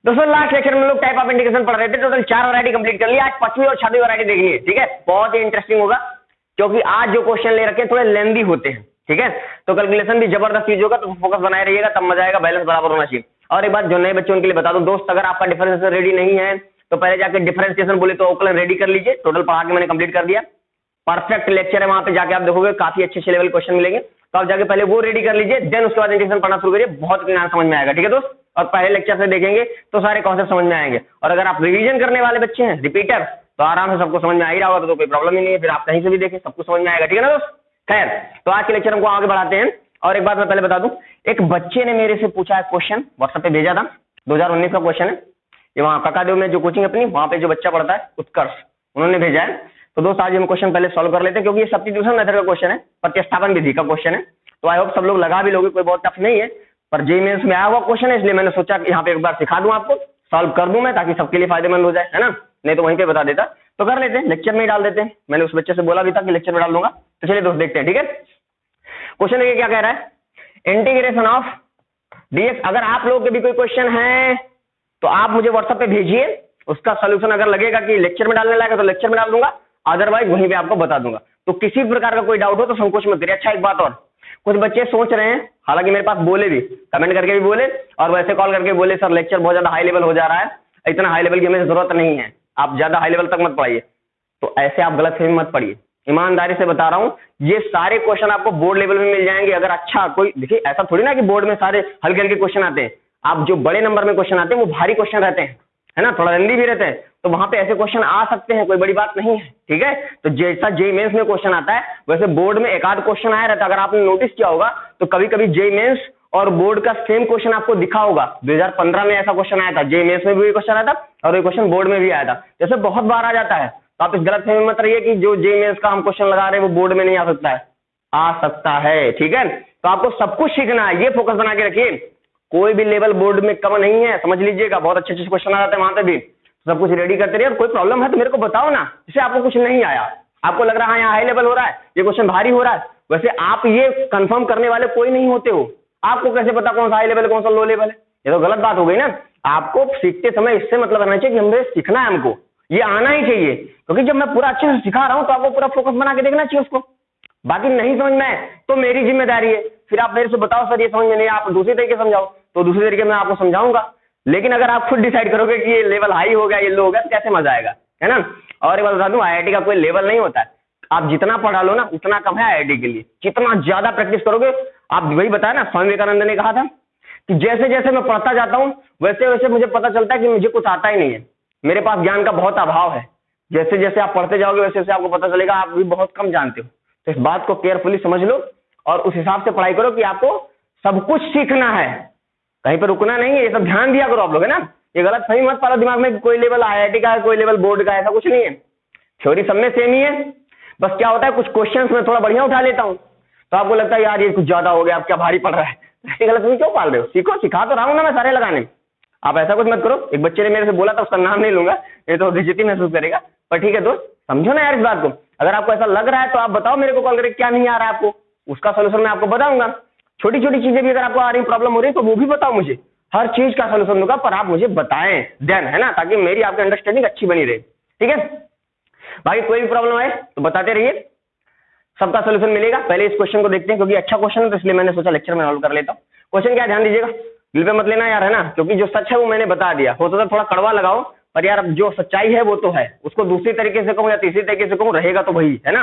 दोस्तों last lecture में लोग टाइप ऑफ इंटीग्रेशन पढ़ रहे थे, टोटल 4 वैरायटी कंप्लीट कर लिया। आज 5वीं और 6वीं वैरायटी देखनी है, ठीक है। बहुत ही इंटरेस्टिंग होगा क्योंकि आज जो क्वेश्चन ले रखे हैं थोड़े लेंदी होते हैं, ठीक है। तो कैलकुलेशन भी जबरदस्त चीज होगा, तो फोकस बनाए रहिएगा, तब मजा आएगा, बैलेंस बराबर होना चाहिए। और एक बात जो नए बच्चों के लिए बता दूं दोस्त, अगर आपका डिफरेंशिएशन रेडी नहीं है तो पहले जाके डिफरेंशिएशन बोले तो ओकलन रेडी कर लीजिए। टोटल पढ़ा के मैंने कंप्लीट कर दिया, परफेक्ट लेक्चर है, वहां पे जाके आप देखोगे काफी अच्छे लेवल क्वेश्चन मिलेंगे। तो आप जाके पहले वो रेडी कर लीजिए, देन उसके बाद इंटीग्रेशन पढ़ना शुरू करिए, बहुत ज्ञान समझ में आएगा, ठीक है दोस्त। और पहले लेक्चर से देखेंगे तो सारे कॉन्सेप्ट समझ में आएंगे। और अगर आप रिवीजन करने वाले बच्चे हैं, रिपीटर, तो आराम से सबको समझ में आ ही रहा होगा, तो कोई प्रॉब्लम ही नहीं है, फिर आप कहीं से भी देखें सबको समझ में आएगा, ठीक है ना दोस्त। खैर, तो आज के लेक्चर हमको आगे बढ़ाते हैं। और एक बात मैं पहले बता दूं, एक बच्चे ने मेरे से पूछा है क्वेश्चन, व्हाट्सएप पे भेजा था, 2019 का क्वेश्चन है ये, वहां ककादेव में जो कोचिंग अपनी वहां पे जो बच्चा पढ़ता है उत्कर्ष, उन्होंने भेजा है। तो दोस्त आज हम क्वेश्चन पहले सॉल्व कर लेते हैं, क्योंकि ये सब्स्टिट्यूशन मेथड का क्वेश्चन है, प्रतिस्थापन विधि का क्वेश्चन है। तो आई होप सब लोग लगा भी लोगे, कोई बहुत टफ नहीं है, पर जेईई मेंस में आया हुआ क्वेश्चन है, इसलिए मैंने सोचा कि यहाँ पे एक बार सिखा दूं आपको, सॉल्व कर दूं मैं, ताकि सबके लिए फायदेमंद हो जाए, है ना। नहीं तो वहीं पे बता देता। तो कर लेते हैं, लेक्चर में ही डाल देते हैं। मैंने उस बच्चे से बोला भी था कि लेक्चर में डाल दूंगा। तो चलिए दोस्त देखते हैं, ठीक है। क्वेश्चन देखिए क्या कह रहा है, इंटीग्रेशन ऑफ डीएक्स। अगर आप लोगों के भी कोई क्वेश्चन है तो आप मुझे व्हाट्सएप पे भेजिए, उसका सोल्यूशन अगर लगेगा कि लेक्चर में डालने लायक है तो लेक्चर में डाल दूंगा, अदरवाइज वहीं पे आपको बता दूंगा। तो किसी प्रकार का कोई डाउट हो तो संकोच मत करिए। अच्छा एक बात और, कुछ बच्चे सोच रहे हैं, हालांकि मेरे पास बोले भी, कमेंट करके भी बोले और वैसे कॉल करके बोले, सर लेक्चर बहुत ज्यादा हाई लेवल हो जा रहा है, इतना हाई लेवल की हमें जरूरत नहीं है, आप ज्यादा हाई लेवल तक मत पढ़ाइए। तो ऐसे आप गलत फहमी मत पढ़िए, ईमानदारी से बता रहा हूं, ये सारे क्वेश्चन आपको बोर्ड लेवल में मिल जाएंगे। अगर अच्छा कोई, देखिए ऐसा थोड़ी ना कि बोर्ड में सारे हल्के हल्के क्वेश्चन आते हैं, आप जो बड़े नंबर में क्वेश्चन आते हैं वो भारी क्वेश्चन रहते हैं, है ना, थोड़ा लेंदी भी रहते हैं, तो वहां पे ऐसे क्वेश्चन आ सकते हैं, कोई बड़ी बात नहीं है, ठीक है। तो जैसा जेईई मेंस में क्वेश्चन आता है वैसे बोर्ड में एक आध क्वेश्चन आया रहता है। अगर आपने नोटिस किया होगा तो कभी कभी जेईई मेंस और बोर्ड का सेम क्वेश्चन आपको दिखा होगा। 2015 में ऐसा क्वेश्चन आया था, जेईई मेंस में भी क्वेश्चन आया था और ये क्वेश्चन बोर्ड में भी आया था, जैसे बहुत बार आ जाता है। तो आप इस गलत फहमी में मत रहिए कि जो जेईई मेंस का हम क्वेश्चन लगा रहे हैं वो बोर्ड में नहीं आ सकता है, आ सकता है, ठीक है। तो आपको सब कुछ सीखना है, ये फोकस बना के रखिए। कोई भी लेवल बोर्ड में कम नहीं है, समझ लीजिएगा, बहुत अच्छे अच्छे क्वेश्चन आ जाते हैं वहां पे भी। सब कुछ रेडी करते रहिए, और कोई प्रॉब्लम है तो मेरे को बताओ ना, जिससे आपको कुछ नहीं आया, आपको लग रहा है यहाँ हाई लेवल हो रहा है, ये क्वेश्चन भारी हो रहा है, वैसे आप ये कंफर्म करने वाले कोई नहीं होते हो। आपको कैसे पता कौन सा हाई लेवल है कौन सा लो लेवल है, ये तो गलत बात हो गई ना। आपको सीखते समय इससे मतलब रहना चाहिए कि हमें सीखना है, हमको ये आना ही चाहिए, क्योंकि जब मैं पूरा अच्छे से सिखा रहा हूं तो आपको पूरा फोकस बना के देखना चाहिए उसको। बाकी नहीं समझ में आए तो मेरी जिम्मेदारी है, फिर आप मेरे से बताओ सर ये समझ में नहीं, आप दूसरे तरीके समझाओ, तो दूसरे तरीके में आपको समझाऊंगा। लेकिन अगर आप खुद डिसाइड करोगे कि ये लेवल हाई हो गया, ये लो हो गया, तो कैसे मजा आएगा, है ना। और एक बात बता दूं, आईआईटी का कोई लेवल नहीं होता है, आप जितना पढ़ा लो ना उतना कम है आईआईटी के लिए। जितना ज्यादा प्रैक्टिस करोगे, आप वही बताया ना, स्वामी विवेकानंद ने कहा था कि जैसे जैसे मैं पढ़ता जाता हूं वैसे वैसे मुझे पता चलता है कि मुझे कुछ आता ही नहीं है, मेरे पास ज्ञान का बहुत अभाव है। जैसे जैसे आप पढ़ते जाओगे वैसे वैसे आपको पता चलेगा आप भी बहुत कम जानते हो। तो इस बात को केयरफुली समझ लो और उस हिसाब से पढ़ाई करो कि आपको सब कुछ सीखना है, कहीं पर रुकना नहीं है, ये सब ध्यान दिया करो आप लोग, है ना। ये गलत फहमी मत पालो दिमाग में कि कोई लेवल आईआईटी का है कोई लेवल बोर्ड का है, ऐसा कुछ नहीं है। थ्योरी सब में सेम ही है, बस क्या होता है कुछ क्वेश्चंस में थोड़ा बढ़िया उठा लेता हूं तो आपको लगता है यार ये कुछ ज्यादा हो गया, अब क्या भारी पड़ रहा है। ऐसी गलत फहमी क्यों पाल रहे हो, सीखो, सिखा तो रहा हूं ना मैं सारे लगाने। आप ऐसा कुछ मत करो। एक बच्चे ने मेरे से बोला था, उसका नाम नहीं लूंगा, ये तो बेइज्जती महसूस करेगा, पर ठीक है दोस्त, समझो ना यार इस बात को। अगर आपको ऐसा लग रहा है तो आप बताओ मेरे को कॉल करके, क्या नहीं आ रहा है आपको, उसका सोल्यूशन मैं आपको बताऊंगा। छोटी छोटी चीजें भी अगर आपको आ रही प्रॉब्लम हो रही है तो वो भी बताओ मुझे, हर चीज का सोल्यूशन दूंगा, पर आप मुझे बताएं देन, है ना, ताकि मेरी आपकी अंडरस्टैंडिंग अच्छी बनी रहे, ठीक है। बाकी कोई भी प्रॉब्लम आए तो बताते रहिए, सबका सोल्यूशन मिलेगा। पहले इस क्वेश्चन को देखते हैं, क्योंकि अच्छा क्वेश्चन है तो इसलिए मैंने सोचा लेक्चर में सॉल्व कर लेता हूँ। क्वेश्चन क्या, ध्यान दीजिएगा, दिल पे मत लेना यार, है ना, क्योंकि जो सच है वो मैंने बता दिया। हो सकता है थोड़ा कड़वा लगाओ, पर यार जो सच्चाई है वो तो है, उसको दूसरी तरीके से कहूँ या तीसरी तरीके से कहूँ, रहेगा तो वही, है ना।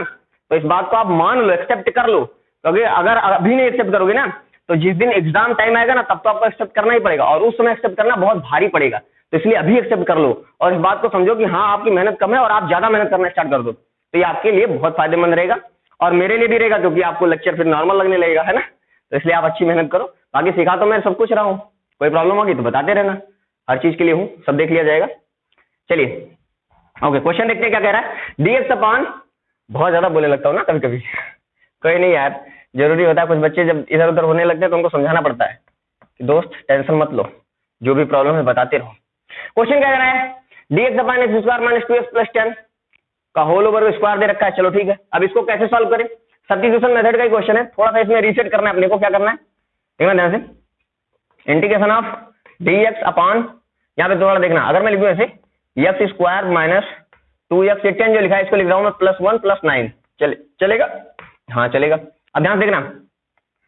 तो इस बात को आप मान लो, एक्सेप्ट कर लो, क्योंकि अगर अभी नहीं एक्सेप्ट करोगे ना तो जिस दिन एग्जाम टाइम आएगा ना तब तो आपको एक्सेप्ट करना ही पड़ेगा, और उस समय एक्सेप्ट करना बहुत भारी पड़ेगा। तो इसलिए अभी एक्सेप्ट कर लो और इस बात को समझो कि हाँ आपकी मेहनत कम है और आप ज्यादा मेहनत करना स्टार्ट कर दो, तो ये आपके लिए बहुत फायदेमंद रहेगा और मेरे लिए भी रहेगा, क्योंकि आपको लेक्चर फिर नॉर्मल लगने लगेगा, है ना। तो इसलिए आप अच्छी मेहनत करो। बाकी सिखा तो मैं सब कुछ रहा हूँ, कोई प्रॉब्लम होगी तो बताते रहना, हर चीज के लिए हूँ, सब देख लिया जाएगा। चलिए ओके, क्वेश्चन देखते हैं क्या कह रहा है। डीएक्स अपॉन, बहुत ज्यादा बोलने लगता हूँ ना कभी कभी, कोई नहीं यार, जरूरी होता है। कुछ बच्चे जब इधर उधर होने लगते हैं तो उनको समझाना पड़ता है कि दोस्त टेंशन मत लो, जो भी प्रॉब्लम है बताते रहो। क्वेश्चन क्या कह रहा है, d x upon x square minus 2x plus 10 का होल ओवर स्क्वायर दे रखा है। चलो ठीक है, अब इसको कैसे सॉल्व करें, सब्स्टिट्यूशन मेथड का ही क्वेश्चन है, थोड़ा सा इसमें रीसेट करना है अपने को। क्या करना है देखना ध्यान से, इंटीग्रेशन ऑफ डीएक्स अपॉन यहाँ पे थोड़ा देखना, अगर मैं लिखूं ऐसे एक्स स्क्वायर माइनस 2x, 10 जो लिखा है इसको लिख रहा हूं मैं +1 + 9, चलेगा? हाँ चलेगा। अब ध्यान से देखना,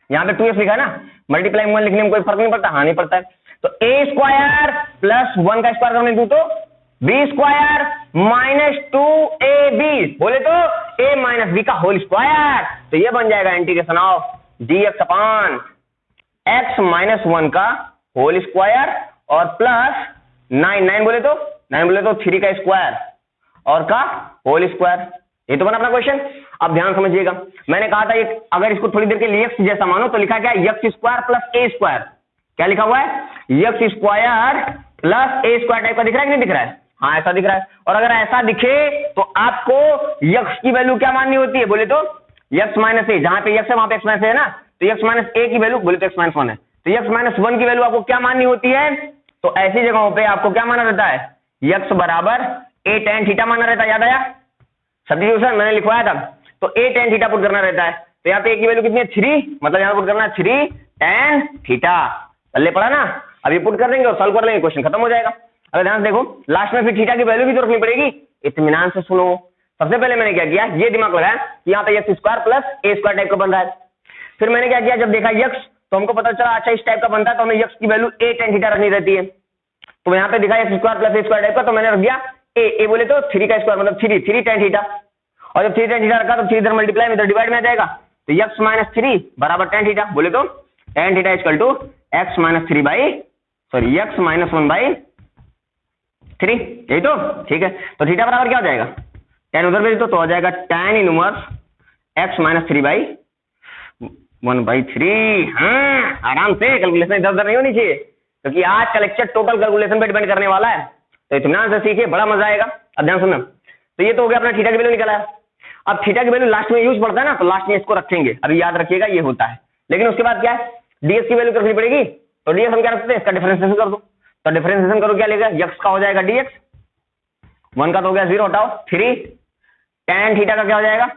यहाँ पे 2x लिखा है ना, मल्टीप्लाई 1 लिखने में कोई फर्क नहीं पड़ता? हाँ नहीं पड़ता है। तो a स्क्वायर प्लस 1 का स्क्वायर करने दूं तो b स्क्वायर माइनस 2ab, बोले तो a माइनस b का होल स्क्वायर। तो ये बन जाएगा integration of dx upon x minus 1 का होल स्क्वायर और प्लस 9 बोले तो 3 का स्क्वायर और का होल स्क्वायर। ये तो बना अपना क्वेश्चन। अब ध्यान समझिएगा, मैंने कहा था ये अगर इसको थोड़ी देर के लिए x जैसा मानो तो लिखा क्या है, x square plus a square. क्या लिखा हुआ है? x square plus a square type का दिख रहा है कि नहीं दिख रहा है? हाँ ऐसा दिख रहा है। और अगर ऐसा दिखे तो आपको x की वैल्यू क्या माननी होती है, बोले तो x माइनस ए, जहां पे x है वहां पे x माइनस ए है ना, तो x माइनस ए की वैल्यू बोले तो x माइनस 1 है, तो x माइनस 1 की वैल्यू आपको क्या माननी होती है? तो ऐसी जगहों पे आपको क्या माना रहता है, x बराबर a tan थीटा माना रहता है। याद आया? सब्स्टिट्यूशन मैंने लिखवाया था, तो a tan थीटा पुट करना रहता है। तो यहाँ पे a की वैल्यू कितनी है 3, मतलब यहाँ पुट करना है 3 tan थीटा। पहले पढ़ा ना, अब ये पुट कर देंगे और सॉल्व कर लेंगे, क्वेश्चन खत्म हो जाएगा। अगर ध्यान से देखो लास्ट में फिर थीटा की वैल्यू भी तो रखनी पड़ेगी। इत्मीनान से सुनो, सबसे पहले मैंने क्या किया, ये दिमाग लगाया कि यहाँ पे x square plus a square type का बन रहा है। फिर मैंने क्या किया, जब देखा x तो हमको पता चला अच्छा इस टाइप का बनता है, तो हमें x की वैल्यू a tan थीटा रखनी रहती है। तो यहाँ पे दिखा x square plus a square type का, तो मैंने रख दिया a बोले तो 3 का स्क्वायर मतलब 3 tan थीटा, और जब 3 tan थीटा रखा तो 3 इधर मल्टीप्लाई में इधर डिवाइड में आ जाएगा, तो x माइनस 3 बराबर tan थीटा, बोले तो tan theta equal to x minus 1/3, यही तो ठीक है। तो थीटा बराबर क्या हो जाएगा, tan उधर भेज दो तो हो जाएगा tan इनवर्स x माइनस 3/1/3। हाँ आराम से, कैलकुलेशन इधर उधर नहीं होनी चाहिए, क्योंकि आज का लेक्चर टोटल कैलकुलेशन पे डिपेंड करने वाला है। तो इत्मीनान से सीखिए, बड़ा मजा आएगा। अब ध्यान सुनना, तो ये तो हो गया अपना थीटा की वैल्यू निकला है। अब थीटा की वैल्यू लास्ट में यूज पड़ता है ना, तो लास्ट में इसको रखेंगे, अभी याद रखिएगा ये होता है। लेकिन उसके बाद क्या है, डीएक्स की वैल्यू रखनी पड़ेगी, तो डीएक्स हम क्या रखते हैं, इसका डिफरेंशिएशन कर दो। तो डिफरेंशिएशन करो, क्या लेगा, x का हो जाएगा dx, 1 का तो हो गया 0, हटाओ 3, tan थीटा का क्या हो जाएगा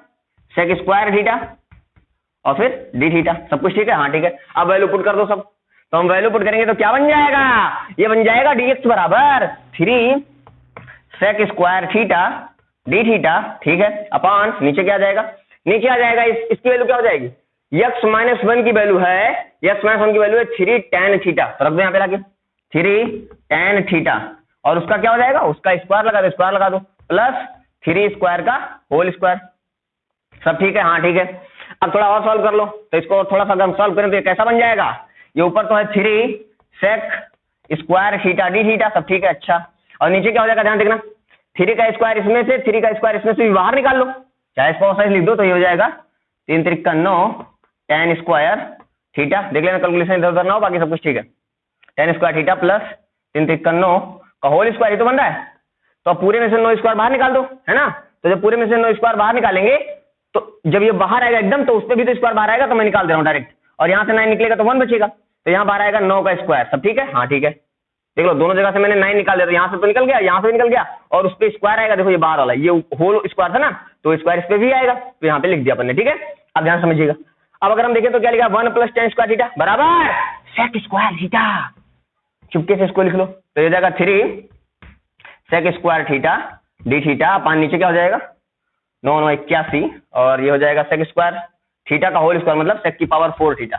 sec स्क्वायर थीटा, और फिर d थीटा। सब कुछ ठीक है? हाँ ठीक है। अब वैल्यू पुट कर दो सब, तो हम वैल्यू पुट करेंगे तो क्या बन जाएगा, ये बन जाएगा dx बराबर 3 sec square theta d theta, ठीक है, अपॉन नीचे क्या आ जाएगा, नीचे आ जाएगा इसकी वैल्यू क्या हो जाएगी, x माइनस 1 की वैल्यू है, x माइनस 1 की वैल्यू है 3 tan थीटा, तो रख दो यहाँ पे लाके 3 tan थीटा, और उसका क्या हो जाएगा, उसका स्क्वायर लगा दो प्लस 3 स्क्वायर का होल स्क्वायर। सब ठीक है? हाँ ठीक है। अब थोड़ा और सॉल्व कर लो, तो इसको थोड़ा सा हम सॉल्व करें तो ये कैसा बन जाएगा, ये ऊपर तो है 3 sec square theta d theta, सब ठीक है। अच्छा, और नीचे क्या हो जाएगा, ध्यान देखना, 3 का स्क्वायर इसमें से, 3 का स्क्वायर इसमें से भी बाहर निकाल लो, चाहे इसको साइज लिख दो, तो ये हो जाएगा 3 3 का 9 tan स्क्वायर थीटा। देख लेना कैलकुलेशन इधर उधर ना हो, बाकी सब कुछ ठीक है। tan स्क्वायर थीटा प्लस 3 3 का 9 का होल स्क्वायर, ये तो बन रहा है। तो अब पूरे में से 9 स्क्वायर बाहर निकाल दो, है ना। तो जब पूरे में से 9 स्क्वायर बाहर निकालेंगे, तो जब ये बाहर आएगा एकदम, तो उसपे भी तो स्क्वायर बाहर आएगा, तो मैं निकाल दे रहा हूँ डायरेक्ट, और यहाँ से 9 निकलेगा तो 1 बचेगा, तो यहाँ बाहर आएगा 9 का स्क्वायर। सब ठीक है? हाँ ठीक है। देख लो दोनों जगह से मैंने 9 निकाल दिया, यहाँ से तो निकल गया, यहाँ से निकल गया, और उस पर स्क्वायर आएगा, देखो ये बाहर वाला, ये होल स्क्वायर था ना, तो स्क्वायर इस पे भी आएगा, तो यहाँ पे लिख दिया अपन ने, ठीक है। अब ध्यान समझिएगा, अब अगर हम देखें तो क्या लिखा, 1 + tan स्क्वायर थीटा बराबर sec स्क्वायर थीटा, चुपके से इसको लिख लो, तो ये जाएगा 3 sec square theta d theta, अपान नीचे क्या हो जाएगा 9 9 81, और ये हो जाएगा sec स्क्वायर थीटा का होल स्क्वायर, मतलब sec की power 4 theta,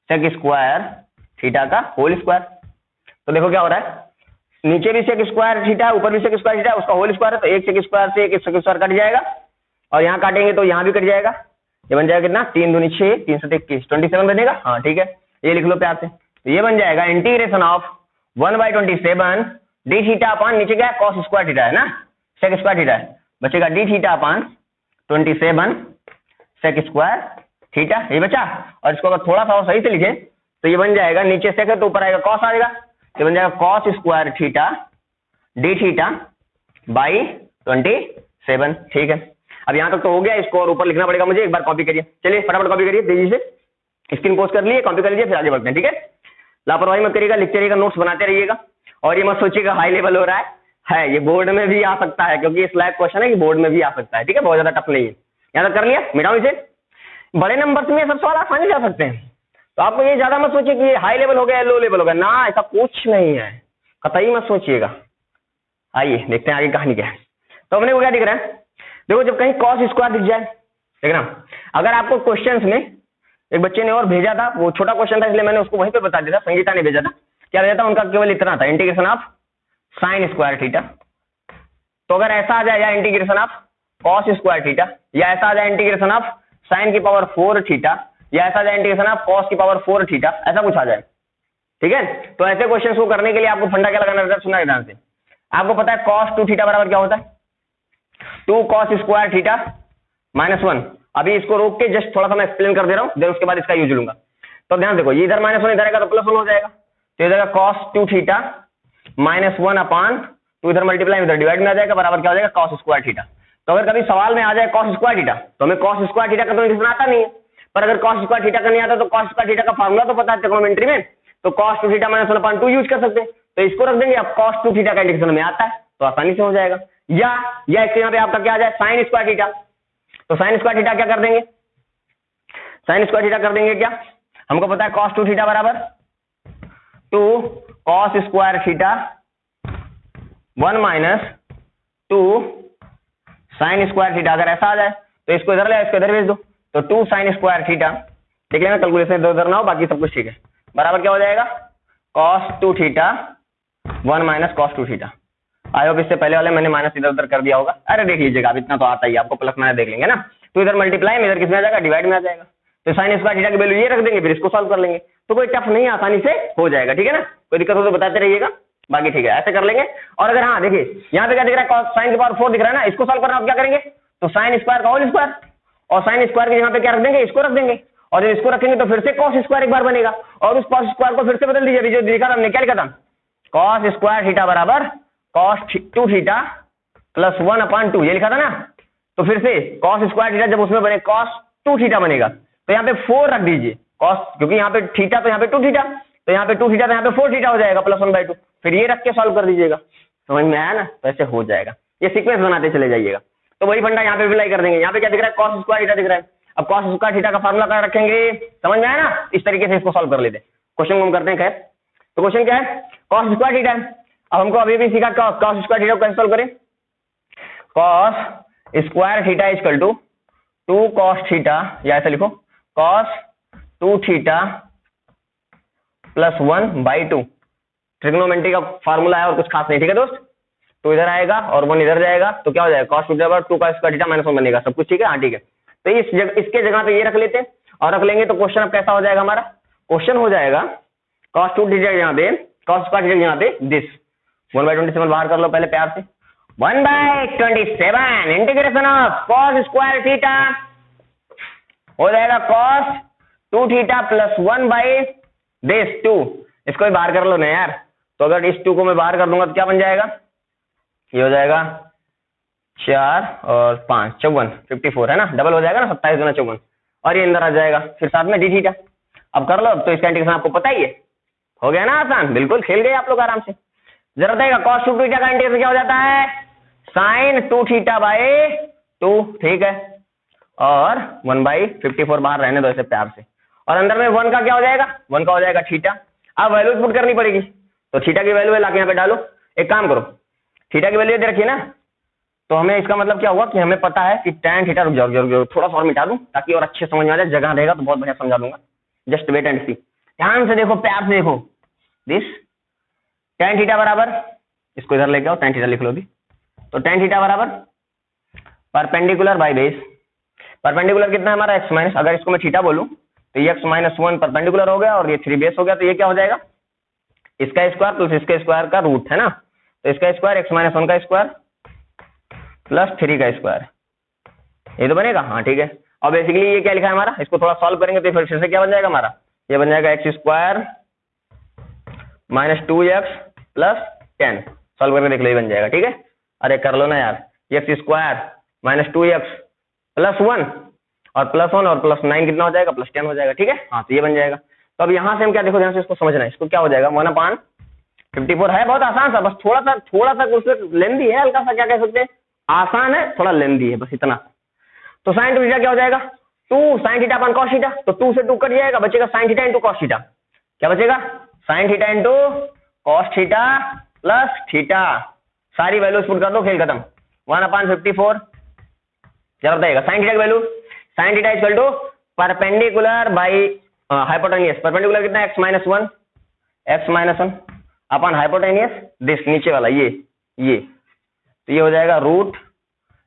sec square theta का होल स्क्वायर। तो देखो क्या हो रहा है, नीचे भी sec स्क्वायर थीटा, ऊपर भी sec स्क्वायर थीटा, उसका होल स्क्वायर है, तो एक sec स्क्वायर से एक sec स्क्वायर कट जाएगा, और यहाँ काटेंगे तो यहाँ भी कट जाएगा, ये बन जाएगा कितना, 3 दूनी 6, 3 7 21, 27 बनेगा। हाँ ठीक है, ये लिख लो प्यार से, तो ये बन जाएगा इंटीग्रेशन ऑफ 1/27 d थीटा अपान नीचे क्या है, cos स्क्वायर थीटा है ना, sec स्क्वायर थीटा है, बचेगा d थीटा अपान 27 sec स्क्वायर थीटा, ये बचा। और इसको अगर थोड़ा सा और सही से लिखे तो ये बन जाएगा, नीचे sec है तो ऊपर आएगा cos आएगा, ये बन जाएगा cos square theta d theta by 27, ठीक है। अब यहाँ तक तो हो गया, इसको और ऊपर लिखना पड़ेगा मुझे, एक बार कॉपी करिए, चलिए फटाफट कॉपी करिए तेजी से, स्क्रीन पोस्ट कर लिए, कॉपी कर लीजिए, फिर आगे बढ़ते हैं, ठीक है। लापरवाही मत करिएगा, लिखते रहिएगा, नोट्स बनाते रहिएगा, और ये मत सोचिएगा हाई लेवल हो रहा है, ये बोर्ड में भी आ सकता है, क्योंकि इस लायक क्वेश्चन है कि बोर्ड में भी आ सकता है, ठीक है, बहुत ज्यादा टफ नहीं है। यहाँ तक कर लिया, मिटाओ इसे। बड़े नंबर में सब सवाल आसानी से आ सकते हैं, तो आपको ये ज्यादा मत सोचिए कि ये हाई लेवल हो गया, लो लेवल हो गया, ना ऐसा कुछ नहीं है, कतई मत सोचिएगा। आइए देखते हैं आगे कहानी क्या है। तो अपने को क्या दिख रहा है, देखो जब कहीं कॉस स्क्वायर दिख जाए, देखना अगर आपको क्वेश्चंस में एक बच्चे ने और भेजा था, वो छोटा क्वेश्चन था इसलिए मैंने उसको वहीं पे बता दिया था, संगीता ने भेजा था, क्या भेजा था उनका, केवल इतना था, integration of sine square theta. तो अगर ऐसा आ जाए या integration of cos square theta, या ऐसा आ जाए इंटीग्रेशन ऑफ साइन की पावर 4 थीटा, या ऐसा आ जाए इंटीग्रेशन ऑफ कॉस की पावर 4 थीटा, ऐसा कुछ आ जाए, ठीक है। तो ऐसे क्वेश्चन को करने के लिए आपको फंडा क्या लगाना रहता है, सुना ध्यान से। आपको पता है cos 2 थीटा बराबर क्या होता है, 2 cos स्क्वायर थीटा -1। अभी इसको रोक के जस्ट थोड़ा सा मैं एक्सप्लेन कर दे रहा हूं, देन उसके बाद इसका यूज लूंगा। तो ध्यान देखो, ये इधर -1 इधर आएगा तो +1 हो जाएगा, तो इधर cos 2 थीटा -1/2, इधर मल्टीप्लाई इधर डिवाइड में आ जाएगा, बराबर क्या हो जाएगा cos स्क्वायर थीटा। तो अगर कभी सवाल में आ जाए cos स्क्वायर थीटा, तो हमें cos स्क्वायर थीटा का तो इंटीग्रेशन आता नहीं है, पर अगर cos स्क्वायर थीटा का नहीं आता तो cos स्क्वायर थीटा का फार्मूला तो पता है ट्रिग्नोमेट्री में, तो cos 2 थीटा -1/2 यूज कर सकते हैं। तो इसको रख देंगे, अब cos 2 थीटा का इंटीग्रेशन में आता है तो आसानी से हो जाएगा। या इसके यहाँ पे आपका क्या आ जाए sin स्क्वायर थीटा, तो sin स्क्वायर थीटा क्या कर देंगे, sin स्क्वायर थीटा कर देंगे क्या, हमको पता है cos 2 थीटा बराबर 2 cos square theta 1 - 2 sin square theta. अगर ऐसा आ जाए तो इसको इधर ले, इसको इधर भेज दो, तो 2 sin स्क्वायर थीटा, देख लेना कैलकुलेशन इधर उधर ना हो, बाकी सब कुछ ठीक है, बराबर क्या हो जाएगा cos 2 theta 1 - cos 2 theta. I hope इससे पहले वाले मैंने माइनस इधर उधर कर दिया होगा, अरे देख लीजिएगा, अब इतना तो आता ही आपको, प्लस माइनस देख लेंगे ना। तो इधर मल्टीप्लाई में, इधर किसमें आ जाएगा, डिवाइड में आ जाएगा। तो साइन स्क्वायर थीटा की वैल्यू ये रख देंगे, फिर इसको सॉल्व कर लेंगे, तो कोई टफ नहीं, आसानी से हो जाएगा, ठीक है ना। कोई दिक्कत हो तो बताते रहिएगा, बाकी ठीक है, ऐसे कर लेंगे। और अगर हाँ देखिए यहाँ पे क्या दिख रहा है, साइन की पावर 4 दिख रहा है ना, इसको सॉल्व करना आप क्या करेंगे, तो साइन स्क्वायर का होल स्क्वायर, और साइन स्क्वायर के यहाँ पे क्या रख देंगे, इसको रख देंगे, और जब इसको रखेंगे तो फिर से कॉस स्क्वायर एक बार बनेगा, और उस कॉस स्क्वायर को फिर से बदल दीजिए, जो दिखा था हमने, क्या लिखा था, कॉस स्क्वायर थीटा बराबर cos 2 थीटा +1/2, ये लिखा था ना। तो फिर से cos स्क्वायर थीटा जब उसमें बने cos 2 थीटा बनेगा, तो यहाँ पे 4 रख दीजिए cos, क्योंकि यहाँ पे थीटा तो यहाँ पे 2 थीटा, तो यहाँ पे 2 थीटा तो यहाँ पे 4 थीटा हो जाएगा +1/2, फिर ये रख के सॉल्व कर दीजिएगा, समझ में आया ना, वैसे हो जाएगा, ये सीक्वेंस बनाते चले जाइएगा। तो वही फंडा यहाँ पे अप्लाई कर देंगे, यहाँ पे क्या दिख रहा है, cos स्क्वायर थीटा दिख रहा है, अब cos स्क्वायर थीटा का फार्मूला क्या रखेंगे, समझ में आया ना, इस तरीके से इसको सॉल्व कर लेते हैं। क्वेश्चन को हम करते हैं, खैर तो क्वेश्चन क्या है, cos स्क्वायर थीटा है। अब हमको अभी भी सीखा cos स्क्वायर थीटा को कैसे सॉल्व करें, cos square theta equal to 2 cos theta, या ऐसा लिखो cos 2 थीटा +1/2, ट्रिग्नोमेट्री का फार्मूला है और कुछ खास नहीं, ठीक है दोस्त। तो इधर आएगा और 1 इधर जाएगा, तो क्या हो जाएगा, cos 2 का स्क्वायर थीटा -1 बनेगा, सब कुछ ठीक है, हाँ ठीक है। तो इसके जगह पे ये रख लेते हैं, और रख लेंगे तो क्वेश्चन अब कैसा हो जाएगा हमारा, क्वेश्चन हो जाएगा cos 2 थीटा यहाँ पे, cos स्क्वायर थीटा यहाँ पे दिस 1/27 बाहर कर लो पहले प्यार से, 1/27 integration of cos square theta हो जाएगा cos 2 थीटा +1/2, इसको भी बाहर कर लो ना यार। तो अगर इस 2 को मैं बाहर कर दूंगा तो क्या बन जाएगा, ये हो जाएगा 4 और 5 54, 54 है ना, डबल हो जाएगा ना, 27 गुना 54, और ये अंदर आ जाएगा, फिर साथ में d थीटा। अब कर लो, तो इसका इंटीग्रेशन आपको पता ही है, हो गया ना आसान, बिल्कुल खेल गए आप लोग आराम से। जरा देगा cos 2 थीटा का इंटीग्रेशन क्या हो जाता है, sin 2 थीटा/2, ठीक है, और 1/54 बाहर रहने दो ऐसे प्यार से, और अंदर में 1 का क्या हो जाएगा, 1 का हो जाएगा थीटा। अब वैल्यू पुट करनी पड़ेगी, तो थीटा की वैल्यू लाके यहाँ पे डालो। एक काम करो, थीटा की वैल्यू दे रखिए ना, तो हमें इसका मतलब क्या हुआ कि हमें पता है कि tan थीटा, रुक जाओ थोड़ा सा और मिटा दूं ताकि और अच्छे समझ में आ जाए, जगह रहेगा तो बहुत बढ़िया समझा दूंगा, जस्ट वेट एंड सी, ध्यान से देखो, प्यार से देखो, दिस tan थीटा बराबर, इसको इधर लेके आओ, tan थीटा लिख लो भी, तो tan थीटा बराबर परपेंडिकुलर बाय बेस, परपेंडिकुलर कितना है हमारा x माइनस, अगर इसको मैं थीटा बोलूं तो ये x-1 परपेंडिकुलर हो गया, और ये 3 बेस हो गया, तो ये क्या हो जाएगा, इसका स्क्वायर प्लस इसके स्क्वायर का रूट है ना, तो इसका स्क्वायर x-1 का स्क्वायर प्लस 3 का स्क्वायर, ये तो बनेगा, हाँ ठीक है। और बेसिकली ये क्या लिखा है हमारा, इसको थोड़ा सॉल्व करेंगे तो फिर से क्या बन जाएगा हमारा, ये बन जाएगा x² -2x + 10, सॉल्व करके देख लो, ये बन जाएगा, ठीक है। अरे कर लो ना यार, x² -2x + 1 और +1 और +9 कितना हो जाएगा, +10 हो जाएगा, ठीक है, हाँ तो ये बन जाएगा। तो अब यहाँ से हम क्या, देखो ध्यान से इसको समझना है, इसको क्या हो जाएगा 1/54 है, बहुत आसान सा, बस थोड़ा सा कुछ लेंदी है, हल्का सा, क्या कह सकते हैं, आसान है, थोड़ा लेंदी है, बस इतना। तो sin 2 थीटा क्या हो जाएगा, 2 sin theta upon cos theta, तो 2 से 2 कट जाएगा, बचेगा sin theta into cos theta, क्या बचेगा, sin theta into cos theta plus theta, सारी वैल्यूज पुट कर दो, खेल खत्म। 1/54 क्या बताएगा साइन थीटा की value, sine theta equal to perpendicular by hypotenuse, perpendicular कितना x -1, x -1 upon hypotenuse this नीचे वाला ये, तो ये हो जाएगा root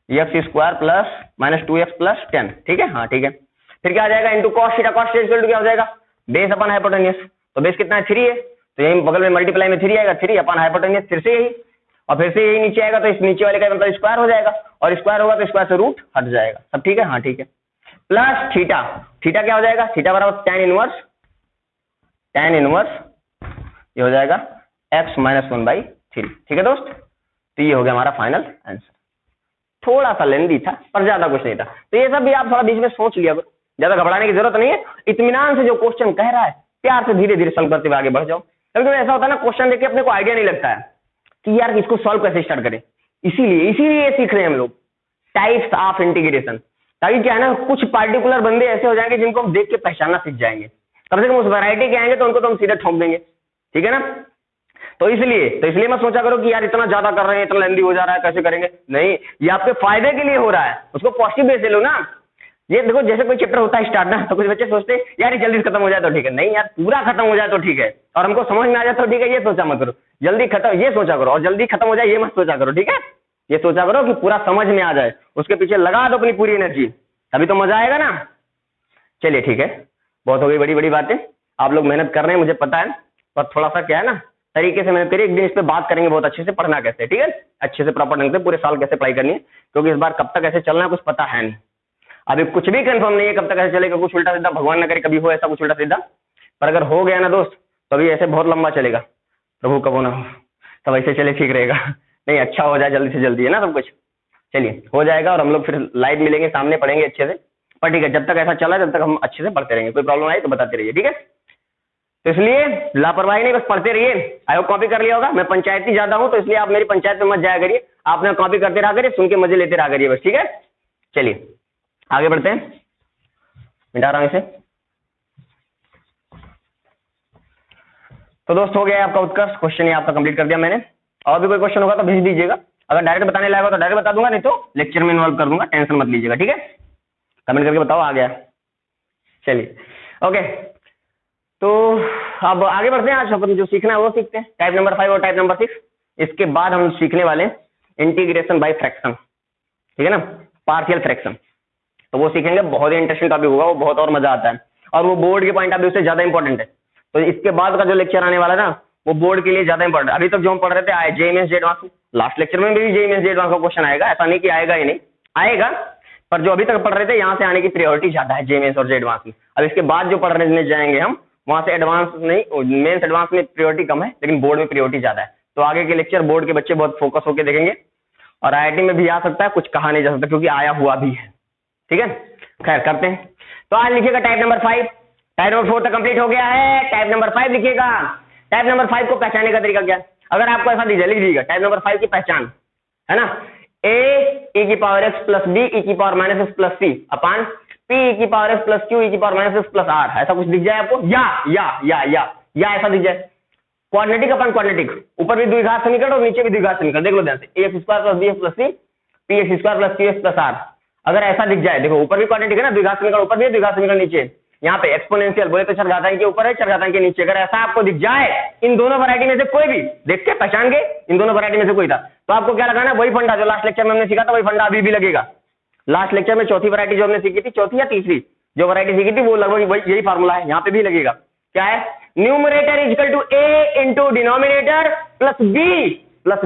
x² plus -2x plus 10, ठीक है, हाँ ठीक है। फिर क्या आ जाएगा into cos theta, cos theta equal to क्या हो जाएगा बेस अपन हाइपोटेन्यूस, तो बेस कितना है 3 है, तो यही बगल में मल्टीप्लाई में 3 आएगा, 3 अपन हाइपोटेन्यूस फिर से यही, और फिर से यही नीचे आएगा, तो इस नीचे वाले का मतलब स्क्वायर हो जाएगा, और स्क्वायर होगा तो स्क्वायर से रूट हट जाएगा, सब ठीक है, हाँ ठीक है। प्लस थीटा, थीटा क्या हो जाएगा, थीटा बराबर tan इनवर्स, ये हो जाएगा x -1/3, ठीक है दोस्त। तो ये हो गया हमारा फाइनल आंसर। थोड़ा सा लेंदी था पर ज्यादा कुछ नहीं था, तो ये सब भी आप थोड़ा बीच में सोच लिया करो, ज्यादा घबराने की जरूरत नहीं है, इत्मीनान से जो क्वेश्चन कह रहा है प्यार से धीरे धीरे सॉल्व करते हुए आगे बढ़ जाओ। क्योंकि ऐसा होता है ना क्वेश्चन देख के अपने को आइडिया नहीं लगता है कि यार इसको सॉल्व कैसे स्टार्ट करें, इसीलिए सीख रहे हैं हम लोग टाइप्स ऑफ इंटीग्रेशन, ताकि क्या है ना कुछ पार्टिकुलर बंदे ऐसे हो जाएंगे जिनको हम देख के पहचानना सीख जाएंगे, कम से कम उस वैरायटी के आएंगे तो उनको तो हम सीधे ठोक देंगे, ठीक है ना। तो इसलिए मत सोचा करो कि यार इतना ज्यादा कर रहे हैं, इतना लेंदी हो जा रहा है, कैसे करेंगे, नहीं, ये आपके फायदे के लिए हो रहा है, उसको पॉजिटिव वे से लो ना। ये देखो जैसे कोई चैप्टर होता है स्टार्ट ना, तो कुछ बच्चे सोचते हैं यार ये जल्दी खत्म हो जाए तो ठीक है, नहीं यार पूरा खत्म हो जाए तो ठीक है, और हमको समझ में आ जाए तो ठीक है, ये सोचा मत करो, जल्दी खत्म ये सोचा करो, और जल्दी खत्म हो जाए ये मत सोचा करो, ठीक है। ये सोचा करो कि पूरा समझ में आ जाए, उसके पीछे लगा दो अपनी पूरी एनर्जी, तभी तो मजा आएगा ना। चलिए ठीक है, बहुत हो गई बड़ी बड़ी बातें, आप लोग मेहनत कर रहे हैं मुझे पता है, पर थोड़ा सा क्या है ना तरीके से मेहनत करिए, एक दिन इस पे बात करेंगे बहुत अच्छे से, पढ़ना कैसे, ठीक है, अच्छे से प्रॉपर ढंग से पूरे साल कैसे पढ़ाई करनी है, क्योंकि इस बार कब तक ऐसे चलना है कुछ पता है नहीं, अभी कुछ भी कंफर्म नहीं है कब तक ऐसे चलेगा, कुछ उल्टा सीधा भगवान न करे कभी हो ऐसा कुछ उल्टा सीधा, पर अगर हो गया ना दोस्त तो अभी ऐसे बहुत लंबा चलेगा, प्रभु कबो ना हो, सब ऐसे चले ठीक रहेगा, नहीं अच्छा हो जाए जल्दी से जल्दी, है ना सब कुछ। चलिए हो जाएगा, और हम लोग फिर लाइव मिलेंगे, सामने पढ़ेंगे अच्छे से, पर ठीक है जब तक ऐसा चला जब तक हम अच्छे से पढ़ते रहेंगे, कोई प्रॉब्लम आए तो बताते रहिए, ठीक है। तो इसलिए लापरवाही नहीं, बस पढ़ते रहिए। आई होप कॉपी कर लिया होगा, मैं पंचायती ज्यादा हूं तो इसलिए आप मेरी पंचायत में मत जाया करिए, आपने कॉपी करते रहा करिए, सुन के मजे लेते रहा करिए बस, ठीक है। चलिए आगे बढ़ते हैं, मिटा रहा हूं इसे। तो दोस्त हो गया आपका उत्कर्ष, क्वेश्चन ये आपका कंप्लीट कर दिया मैंने, और भी कोई क्वेश्चन होगा तो भेज दीजिएगा, अगर डायरेक्ट बताने लायक हो तो डायरेक्ट बता दूंगा, नहीं तो लेक्चर में इन्वॉल्व कर दूंगा, टेंशन मत लीजिएगा, ठीक है। कमेंट करके बताओ आ गया। चलिए ओके, तो अब आगे बढ़ते हैं, आज अपन जो सीखना है वो सीखते हैं, टाइप नंबर 5 और टाइप नंबर 6, इसके बाद हम सीखने वाले इंटीग्रेशन बाय फ्रैक्शन, ठीक है ना, पार्शियल फ्रैक्शन, तो वो सीखेंगे, बहुत ही इंटरेस्टिंग टॉपिक होगा वो, बहुत और मजा आता है, और वो बोर्ड के पॉइंट ऑफ व्यू से ज्यादा इंपॉर्टेंट है, तो इसके बाद का जो लेक्चर आने वाला है ना वो बोर्ड के लिए ज्यादा इंपॉर्टेंट है। अभी तक जो हम पढ़ रहे थे आए जेईएमएस एडवांस, लास्ट लेक्चर में भी जेईएमएस एडवांस का क्वेश्चन आएगा, ऐसा नहीं कि आएगा ही नहीं, आएगा, पर जो अभी तक पढ़ रहे थे यहाँ से आने की प्रायोरिटी ज्यादा है जेईएमएस और एडवांस में। अब इसके बाद जो पढ़ने जाएंगे हम वहां से एडवांस नहीं, मेंस एडवांस में प्रायोरिटी कम है लेकिन बोर्ड में प्रायोरिटी ज्यादा है, तो आगे के लेक्चर बोर्ड के बच्चे बहुत फोकस होकर देखेंगे, और आईआईटी में भी आ सकता है, कुछ कहा नहीं जा सकता क्योंकि आया हुआ भी है, ठीक है। खैर करते हैं, तो आज लिखिएगा टाइप नंबर 5, टाइप नंबर 4 तक कंप्लीट हो गया है, टाइप नंबर 5 लिखिएगा। टाइप नंबर 5 को पहचानने का तरीका क्या है, अगर आपको ऐसा लिख दीजिएगा टाइप नंबर 5 की पहचान है ना, a e⁻x + b e⁻x + c upon p e⁻x + q e⁻x + r, ऐसा कुछ दिख जाए आपको, या ऐसा दिख जाए, क्वाड्रेटिक अपन क्वाड्रेटिक, ऊपर भी द्विघात समीकरण और नीचे भी द्विघात समीकरण, देख लो ध्यान से, ax² + bx + c px² + qx + r, अगर ऐसा दिख जाए, देखो ऊपर भी क्वाड्रेटिक है ना, द्विघात समीकरण ऊपर भी है, द्विघात समीकरण नीचे, यहाँ पे एक्सपोनेंशियल बोले तो चरघातांक के ऊपर है, चरघातांक के नीचे, अगर ऐसा आपको दिख जाए इन दोनों वैरायटी में से कोई भी, देख के पहचान के इन दोनों वैरायटी में से कोई था, तो आपको क्या लगाना, वही फंडा जो लास्ट लेक्चर में हमने सीखा था, वही फंडा अभी भी लगेगा। लास्ट लेक्चर में चौथी वैरायटी जो हमने सीखी थी, चौथी या तीसरी जो वैरायटी सीखी थी, वो लगभग यही फार्मूला है, यहाँ पे भी लगेगा, क्या है, numerator equal to a into denominator plus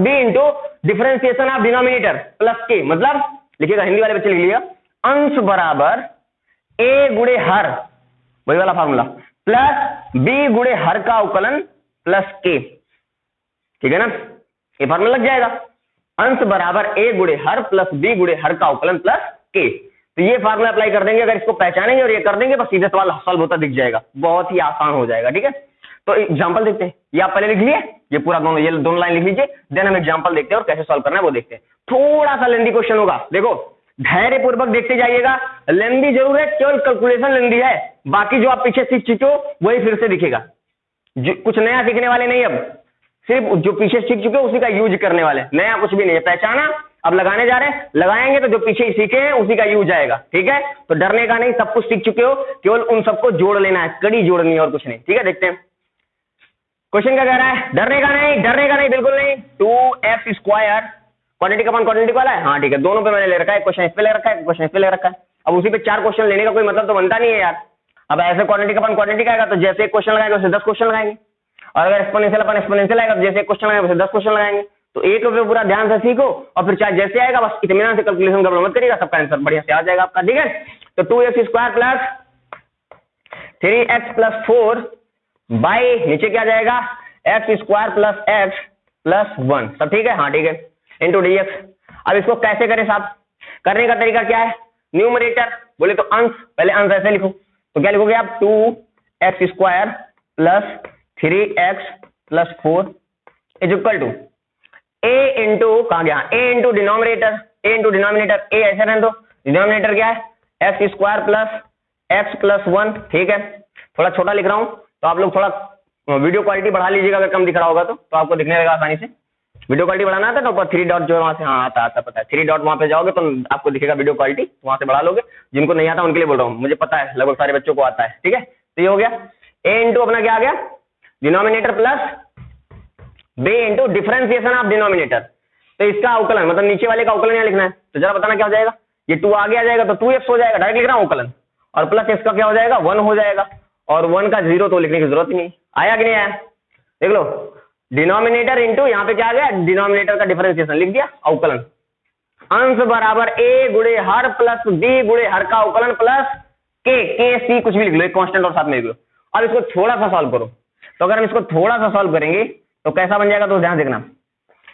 b into differentiation of denominator plus k, मतलब लिखिएगा, हिंदी वाले बच्चे लिख लिएगा, अंश बराबर a गुणे हर, वही वाला फार्मूला, प्लस b गुणे हर का अवकलन प्लस k, ठीक है ना, ये फार्मूला लग जाएगा, अंश बराबर a गुणे हर प्लस b गुणे हर का अवकलन प्लस k, तो ये फार्मूला अप्लाई कर देंगे, अगर इसको पहचानेंगे और ये कर देंगे बस सीधे सवाल सॉल्व होता दिख जाएगा, बहुत ही आसान हो जाएगा, ठीक है। तो एग्जांपल देखते हैं, ये आप पहले लिख लिए, ये पूरा दोनों, ये दोनों लाइन लिख लीजिए, देन हम एग्जांपल देखते हैं और कैसे सॉल्व करना है वो देखते हैं। थोड़ा सा लेंदी क्वेश्चन होगा, देखो धैर्य पूर्वक देखते जाइएगा, लेंदी जरूर है, केवल कैलकुलेशन लेंदी है, बाकी जो आप पीछे सीख चुके हो वही फिर से दिखेगा, कुछ नया सीखने वाले नहीं, अब सिर्फ जो पीछे सीख चुके हो उसी का यूज करने वाले, नया कुछ भी नहीं है। पहचाना, अब लगाने जा रहे हैं, लगाएंगे तो जो पीछे सीखे हैं उसी का यूज आएगा, ठीक है। तो डरने का नहीं, सब कुछ सीख चुके हो, केवल उन सबको जोड़ लेना है, कड़ी जोड़नी है और कुछ नहीं, ठीक है। देखते हैं क्वेश्चन क्या कह रहा है। डरने का नहीं, डरने का नहीं, बिल्कुल नहीं। 2x स्क्वायर क्वांटिटी का क्वांटिटी वाला है, हाँ ठीक है, दोनों पे मैंने ले रखा है, क्वेश्चन इस पे ले रखा है, क्वेश्चन इस पे ले रखा है। अब उसी पे 4 क्वेश्चन लेने का कोई मतलब तो बनता नहीं है यार। अब ऐसे क्वांटिटी का क्वांटिटी का आएगा तो जैसे एक क्वेश्चन लगाएंगे उसे 10 क्वेश्चन लगाएंगे, और अगर एक्सपोनेंशियल अपन एक्सपोनेंशियल आएगा तो जैसे एक क्वेश्चन लगाएंगे उसे 10 क्वेश्चन लगाएंगे। तो एक पे पूरा ध्यान से सीखो, और फिर चाहे जैसे आएगा बस इत्मीनान से कैलकुलेशन गड़बड़ मत करिएगा, सबका आंसर बढ़िया से आ जाएगा आपका, ठीक है। तो 2x square plus 3x plus 4 by नीचे क्या जाएगा, x square plus x plus 1, सब ठीक है, हाँ ठीक है, इंटू dx। अब इसको कैसे करें साहब, करने का तरीका क्या है, न्यूमरेटर बोले तो अंश, पहले अंश ऐसे लिखो, तो क्या लिखोगे आप, 2x square plus 3x plus 4 is equal to a into कहा गया, a into denominator, a into denominator, a ऐसे रहने दो, डिनोमिनेटर क्या है, x square plus x plus 1, ठीक है। थोड़ा छोटा लिख रहा हूं तो आप लोग थोड़ा वीडियो क्वालिटी बढ़ा लीजिएगा, अगर कम दिख रहा होगा तो आपको दिखने लगा आसानी से। वीडियो क्वालिटी बढ़ाना आता है ना, ऊपर 3 डॉट जो है वहां से, हाँ आता पता है, 3 डॉट वहां पे जाओगे तो आपको दिखेगा वीडियो क्वालिटी, वहां से बढ़ा लोगे। जिनको नहीं आता उनके लिए बोल रहा हूँ, मुझे पता है लगभग सारे बच्चों को आता है, ठीक है। तो ये हो गया a इंटू अपना क्या आ गया, denominator plus b into differentiation of denominator, तो इसका अवकलन मतलब नीचे वाले का अवकलन यहाँ लिखना है। तो जरा बताना क्या हो जाएगा, ये 2 आगे आ जाएगा तो 2x हो जाएगा, डायरेक्ट लिख रहा हूँ अवकलन, और प्लस x का क्या हो जाएगा, 1 हो जाएगा, और 1 का 0 तो लिखने की जरूरत ही नहीं। आया कि नहीं आया, देख लो, डिनोमिनेटर इंटू यहाँ पे क्या आ गया, डिनोमिनेटर का डिफरेंशिएशन लिख दिया, अवकलन अंश बराबर a गुणे हर प्लस b गुणे हर का अवकलन प्लस k c कुछ भी लिख लो, एक कांस्टेंट और साथ में लिख लो। अब इसको थोड़ा सा सॉल्व करो, तो अगर हम इसको थोड़ा सा सॉल्व करेंगे तो कैसा बन जाएगा, तो ध्यान देखना,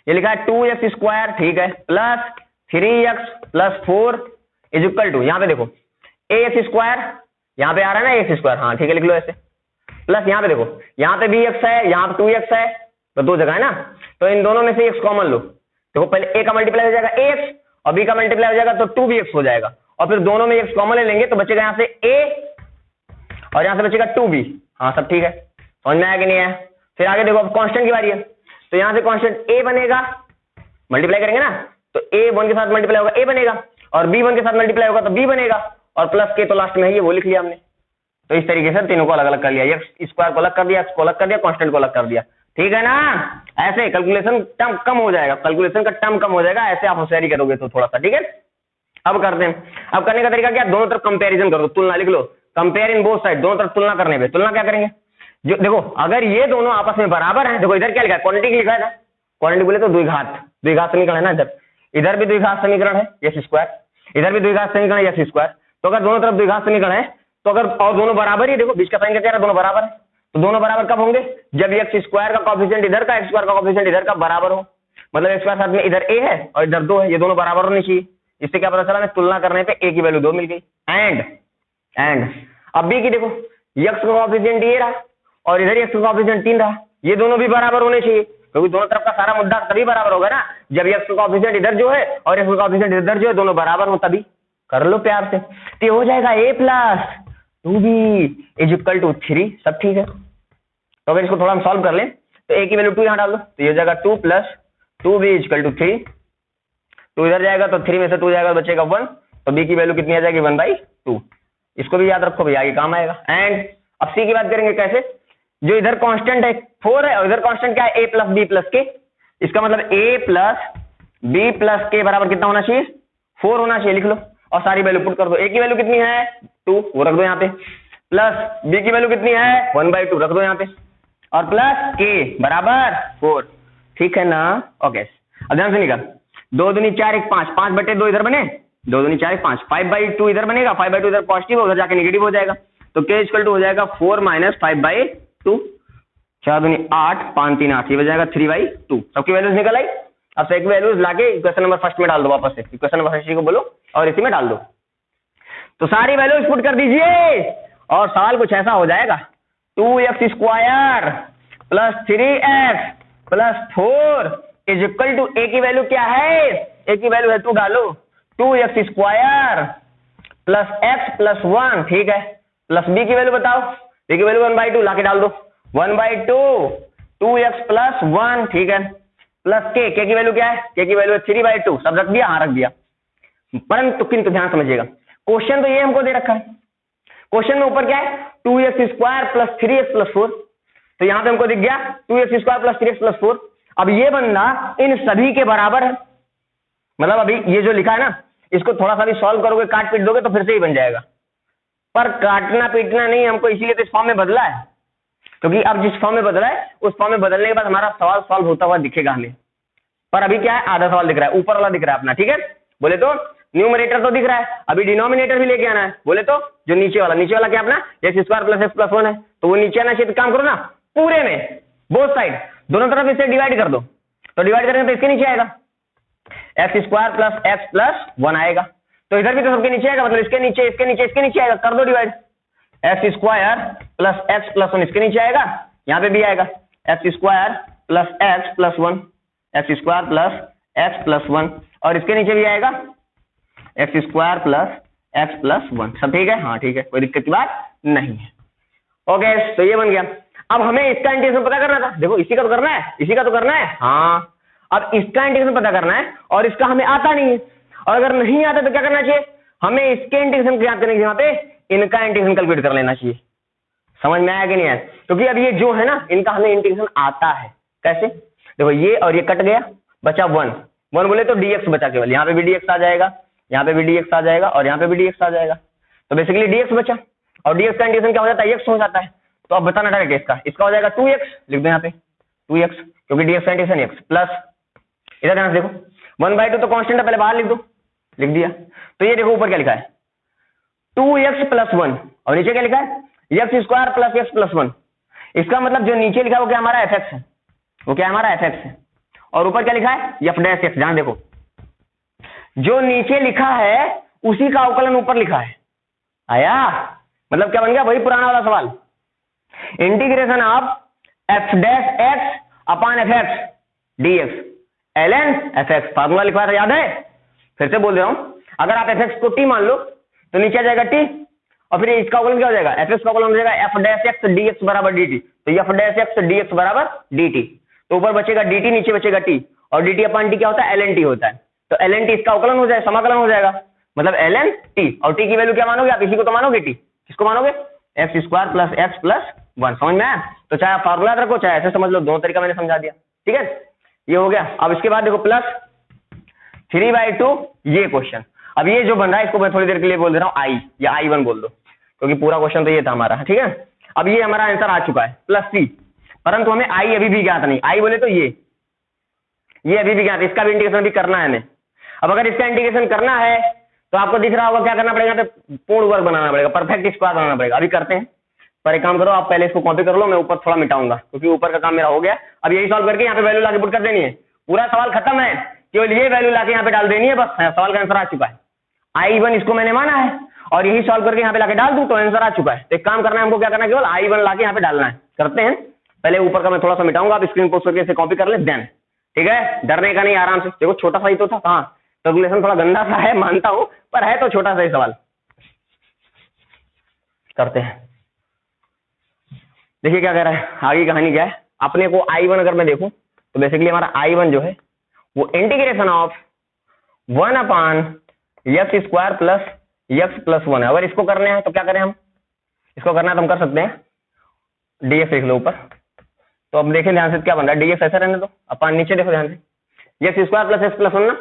ये लिखा है 2x स्क्वायर, ठीक है, plus 3x plus 4 is equal to, यहाँ पे देखो ax स्क्वायर, यहाँ पे आ रहा है ना एक्स स्क्वायर, हाँ ठीक है, लिख लो ऐसे, प्लस यहाँ पे देखो, यहाँ पे भी x है, यहाँ पे 2x है, तो 2 जगह है ना, तो इन दोनों में से x कॉमन लो। देखो पहले a का मल्टीप्लाई हो जाएगा ax, और b का मल्टीप्लाई हो जाएगा तो 2bx हो जाएगा, और फिर दोनों में x कॉमन ले लेंगे तो बचेगा यहाँ से a, और यहाँ से बचेगा 2b, हाँ सब ठीक है, समझ में आया कि नहीं आया। फिर आगे देखो, अब कांस्टेंट की बारी है, तो यहाँ से कांस्टेंट a बनेगा, मल्टीप्लाई करेंगे ना, तो a 1 के साथ मल्टीप्लाई होगा a बनेगा, और b 1 के साथ मल्टीप्लाई होगा तो b बनेगा, और प्लस k तो लास्ट में है, ये वो लिख लिया हमने। तो इस तरीके से तीनों को अलग अलग कर लिया, x स्क्वायर को अलग कर दिया, x को अलग कर दिया, कांस्टेंट को अलग कर दिया, ठीक है ना। ऐसे कैलकुलेशन टर्म कम हो जाएगा, कैलकुलेशन का टर्म कम हो जाएगा, ऐसे आप होशियारी करोगे तो थोड़ा सा, ठीक है। अब करते हैं, अब करने का तरीका क्या, दोनों तरफ कंपैरिजन करो, तुलना लिख लो, कंपेयर इन बोथ साइड, दोनों तरफ तुलना करने पे, तुलना क्या करेंगे, जो देखो अगर ये दोनों आपस में बराबर हैं, देखो इधर क्या लिखा है, क्वांटिटी लिखा है ना, क्वांटिटी बोले तो द्विघात समीकरण है ना, जब इधर भी द्विघात समीकरण है x स्क्वायर, इधर भी द्विघात समीकरण है x स्क्वायर, तो अगर दोनों तरफ द्विघात समीकरण है तो अगर, और दोनों बराबर ही, देखो बीच का साइन क्या कह रहा है, दोनों बराबर है, तो दोनों बराबर कब होंगे, जब x स्क्वायर का कोएफिशिएंट इधर का, x स्क्वायर का कोएफिशिएंट इधर का बराबर हो, मतलब x स्क्वायर साथ में इधर a है और इधर 2 है, ये दोनों बराबर होने चाहिए। इससे क्या पता चला, मैं तुलना करने पे a की वैल्यू 2 मिल गई, एंड अब b की देखो, x का कोएफिशिएंट ये रहा और इधर x का कोएफिशिएंट 3 रहा, ये दोनों भी बराबर होने चाहिए, क्योंकि दोनों तरफ का सारा मुद्दा तभी बराबर होगा ना जब x का कोएफिशिएंट इधर जो है और x का कोएफिशिएंट इधर जो है दोनों बराबर हो, तभी कर लो प्यार से, तो ये हो जाएगा a plus 2b is equal to 3, सब ठीक है। तो अगर इसको थोड़ा हम सॉल्व कर लें तो a की वैल्यू 2 यहाँ डाल दो, तो ये हो जाएगा 2 plus 2b is equal to 3, तो इधर जाएगा तो 3 में से 2 जाएगा तो बचेगा 1, तो b की वैल्यू कितनी आ जाएगी, 1/2। इसको भी याद रखो भैया, आगे काम आएगा। एंड अब c की बात करेंगे, कैसे, जो इधर कांस्टेंट है 4 है और इधर कांस्टेंट क्या है, a plus b plus k, इसका मतलब a plus b plus k बराबर कितना होना चाहिए, 4 होना चाहिए, लिख लो और सारी वैल्यू पुट कर दो। a की वैल्यू कितनी है 2, वो रख दो यहाँ पे, प्लस b की वैल्यू कितनी है 1/2, रख दो यहाँ पे, और प्लस k बराबर 4, ठीक है ना। ओके, अब ध्यान से निकाल, 2 दूनी 4 1 5, 5/2 इधर बने, 2 दूनी 4 1 5, 5/2 इधर बनेगा, 5/2 इधर पॉजिटिव उधर जाके नेगेटिव हो जाएगा, तो k इक्वल टू हो जाएगा 4 - 5/2, 4 दूनी 8, 5 3 8, ये हो जाएगा 3/2, सबकी वैल्यूज निकल आई। अब सेकंड वैल्यूज लाके इक्वेशन नंबर फर्स्ट में डाल दो, वापस से इक्वेशन नंबर फर्स्ट को बोलो और इसी में डाल दो, तो सारी वैल्यूज पुट कर दीजिए और सवाल कुछ ऐसा हो जाएगा, 2x square plus 3x plus 4 is equal to, a की वैल्यू क्या है, a की वैल्यू है 2, डालो 2x square plus x plus 1, ठीक है, प्लस b की वैल्यू बताओ, b की वैल्यू 1/2 लाके डाल दो, 1/2 2x प्लस 1, ठीक है, प्लस के की वैल्यू क्या है, के की वैल्यू 3/2, सब रख दिया, हाँ रख दिया। परंतु किंतु ध्यान समझिएगा, क्वेश्चन तो ये हमको दे रखा है, क्वेश्चन में ऊपर क्या है 2x square plus 3x plus 4, तो यहां पे हमको दिख गया 2x square plus 3x plus 4। अब ये बंदा इन सभी के बराबर है, मतलब अभी ये जो लिखा है ना, इसको थोड़ा सा भी सॉल्व करोगे, काट पीट दोगे तो फिर से ही बन जाएगा, पर काटना पीटना नहीं हमको, इसीलिए तो इस फॉर्म में बदला है, क्योंकि अब जिस फॉर्म में बदला है उस फॉर्म में बदलने के बाद हमारा सवाल सॉल्व होता हुआ दिखेगा हमें, पर अभी क्या है आधा सवाल दिख रहा है, ऊपर वाला दिख रहा है अपना, ठीक है। बोले तो न्यूमरेटर तो दिख रहा है, अभी डिनोमिनेटर भी लेके आना है, बोले तो जो नीचे वाला क्या अपना x square plus x plus 1 है, तो वो नीचे आना चाहिए, तो काम करो ना पूरे में बोथ साइड दोनों तरफ इसे डिवाइड कर दो, तो डिवाइड करेंगे तो इसके नीचे आएगा x square plus x plus 1 आएगा, तो इधर भी तो सबके नीचे आएगा, मतलब इसके नीचे आएगा, कर दो divide, x square plus x plus 1 इसके नीचे आएगा, यहाँ पे भी आएगा x square plus x plus 1, x square plus x plus 1, और इसके नीचे भी आएगा x square plus x plus 1, सब ठीक है, हाँ ठीक है, कोई दिक्कत की बात नहीं है। ओके, तो ये बन गया। अब हमें इसका इंटीग्रेशन पता करना था, देखो इसी का तो करना है, इसी का तो करना है, हाँ अब इसका इंटीग्रेशन पता करना है, और इसका हमें आता नहीं है, और अगर नहीं आता तो क्या करना चाहिए, हमें इसके इंटीग्रेशन को याद करने के यहाँ पे इनका इंटीग्रेशन कैलकुलेट कर लेना चाहिए। समझ में आया कि नहीं आया, क्योंकि अब ये जो है ना इनका हमें इंटीग्रेशन आता है, कैसे, देखो ये और ये कट गया, बचा 1 बोले तो dx बचा केवल, यहाँ पे भी dx आ जाएगा, यहाँ पे भी dx आ जाएगा, और यहाँ पे भी dx आ जाएगा, तो बेसिकली dx बचा, और dx का इंटीग्रेशन क्या हो जाता है, x हो जाता है, तो अब बताना डायरेक्ट इसका हो जाएगा 2x, लिख दो यहाँ पे 2x, क्योंकि dx का इंटीग्रेशन x प्लस, इधर ध्यान से देखो 1/2 तो कांस्टेंट है, पहले बाहर लिख दो, लिख दिया, तो ये देखो ऊपर क्या लिखा है 2x प्लस 1, और नीचे क्या लिखा है x square plus x plus 1, इसका मतलब जो नीचे लिखा है वो क्या हमारा fx है, वो क्या हमारा fx है, और ऊपर क्या लिखा है f डैश x, ध्यान देखो जो नीचे लिखा है उसी का अवकलन ऊपर लिखा है, आया, मतलब क्या बन गया वही पुराना वाला सवाल, integration of f dash x upon fx dx ln fx, formula लिखा था याद है, फिर से बोल रहा हूं, अगर आप fx को t मान लो तो नीचे आ जाएगा t, और फिर इसका अवकलन क्या हो जाएगा fx का अवकलन हो जाएगा f डैश x dx बराबर dt, तो f डैश x dx बराबर dt, तो ऊपर बचेगा dt, नीचे बचेगा t, और dt अपॉन t क्या होता है ln t होता है, तो ln t इसका अवकलन हो जाएगा, समाकलन हो जाएगा, मतलब ln t, और t की वैल्यू क्या मानोगे आप, इसी को तो मानोगे, t किसको मानोगे x square plus x plus 1, समझ में आया, तो चाहे आप फार्मूला रखो चाहे ऐसे समझ लो, दोनों तरीका मैंने समझा दिया, ठीक है, ये हो गया। अब इसके बाद देखो प्लस 3/2 ये क्वेश्चन, अब ये जो बन रहा है इसको मैं थोड़ी देर के लिए बोल दे रहा हूँ i या i1 बोल दो, क्योंकि पूरा क्वेश्चन तो ये था हमारा, ठीक है। अब ये हमारा आंसर आ चुका है प्लस 3, परंतु हमें i अभी भी ज्ञात नहीं, i बोले तो ये अभी भी ज्ञात, इसका भी इंटीग्रेशन भी करना है हमें। अब अगर इसका इंटीग्रेशन करना है तो आपको दिख रहा होगा क्या करना पड़ेगा, तो पूर्ण वर्ग बनाना पड़ेगा, परफेक्ट स्क्वायर बनाना पड़ेगा, अभी करते हैं, पर एक काम करो आप पहले इसको कॉपी कर लो, मैं ऊपर थोड़ा मिटाऊंगा क्योंकि ऊपर का काम मेरा हो गया। अब यही सॉल्व करके यहाँ पे वैल्यू लाके पुट कर देनी है, पूरा सवाल खत्म है, केवल ये वैल्यू लाके यहाँ पे डाल देनी है, बस सवाल का आंसर आ चुका है। i1 इसको मैंने माना है और यही सॉल्व करके यहाँ पे लाके डाल दूं तो आंसर आ चुका है। तो एक काम करना है हमको, क्या करना है, केवल i1 लाके यहाँ पे डालना है। करते हैं, पहले ऊपर का मैं थोड़ा सा मिटाऊंगा, आप स्क्रीन पोस्ट करके इसे कॉपी कर ले देन, ठीक है, डरने का नहीं, आराम से देखो, छोटा सा ही तो था, हाँ कैलकुलेशन थोड़ा गंदा सा है मानता हूं, पर है तो छोटा सा ही सवाल। करते हैं, देखिए क्या कह रहा है, आगे कहानी क्या है। अपने को i1 अगर मैं देखूं तो बेसिकली हमारा i1 जो है वो integration of 1 upon x square plus x plus 1 है। अगर इसको करने हैं तो क्या करें, हम इसको करना है तो हम कर सकते हैं, dx लिख लो ऊपर, तो अब देखिए ध्यान से क्या बन रहा है, dx ऐसा रहने दो, अपन नीचे देखो ध्यान से, x square plus x plus 1 ना,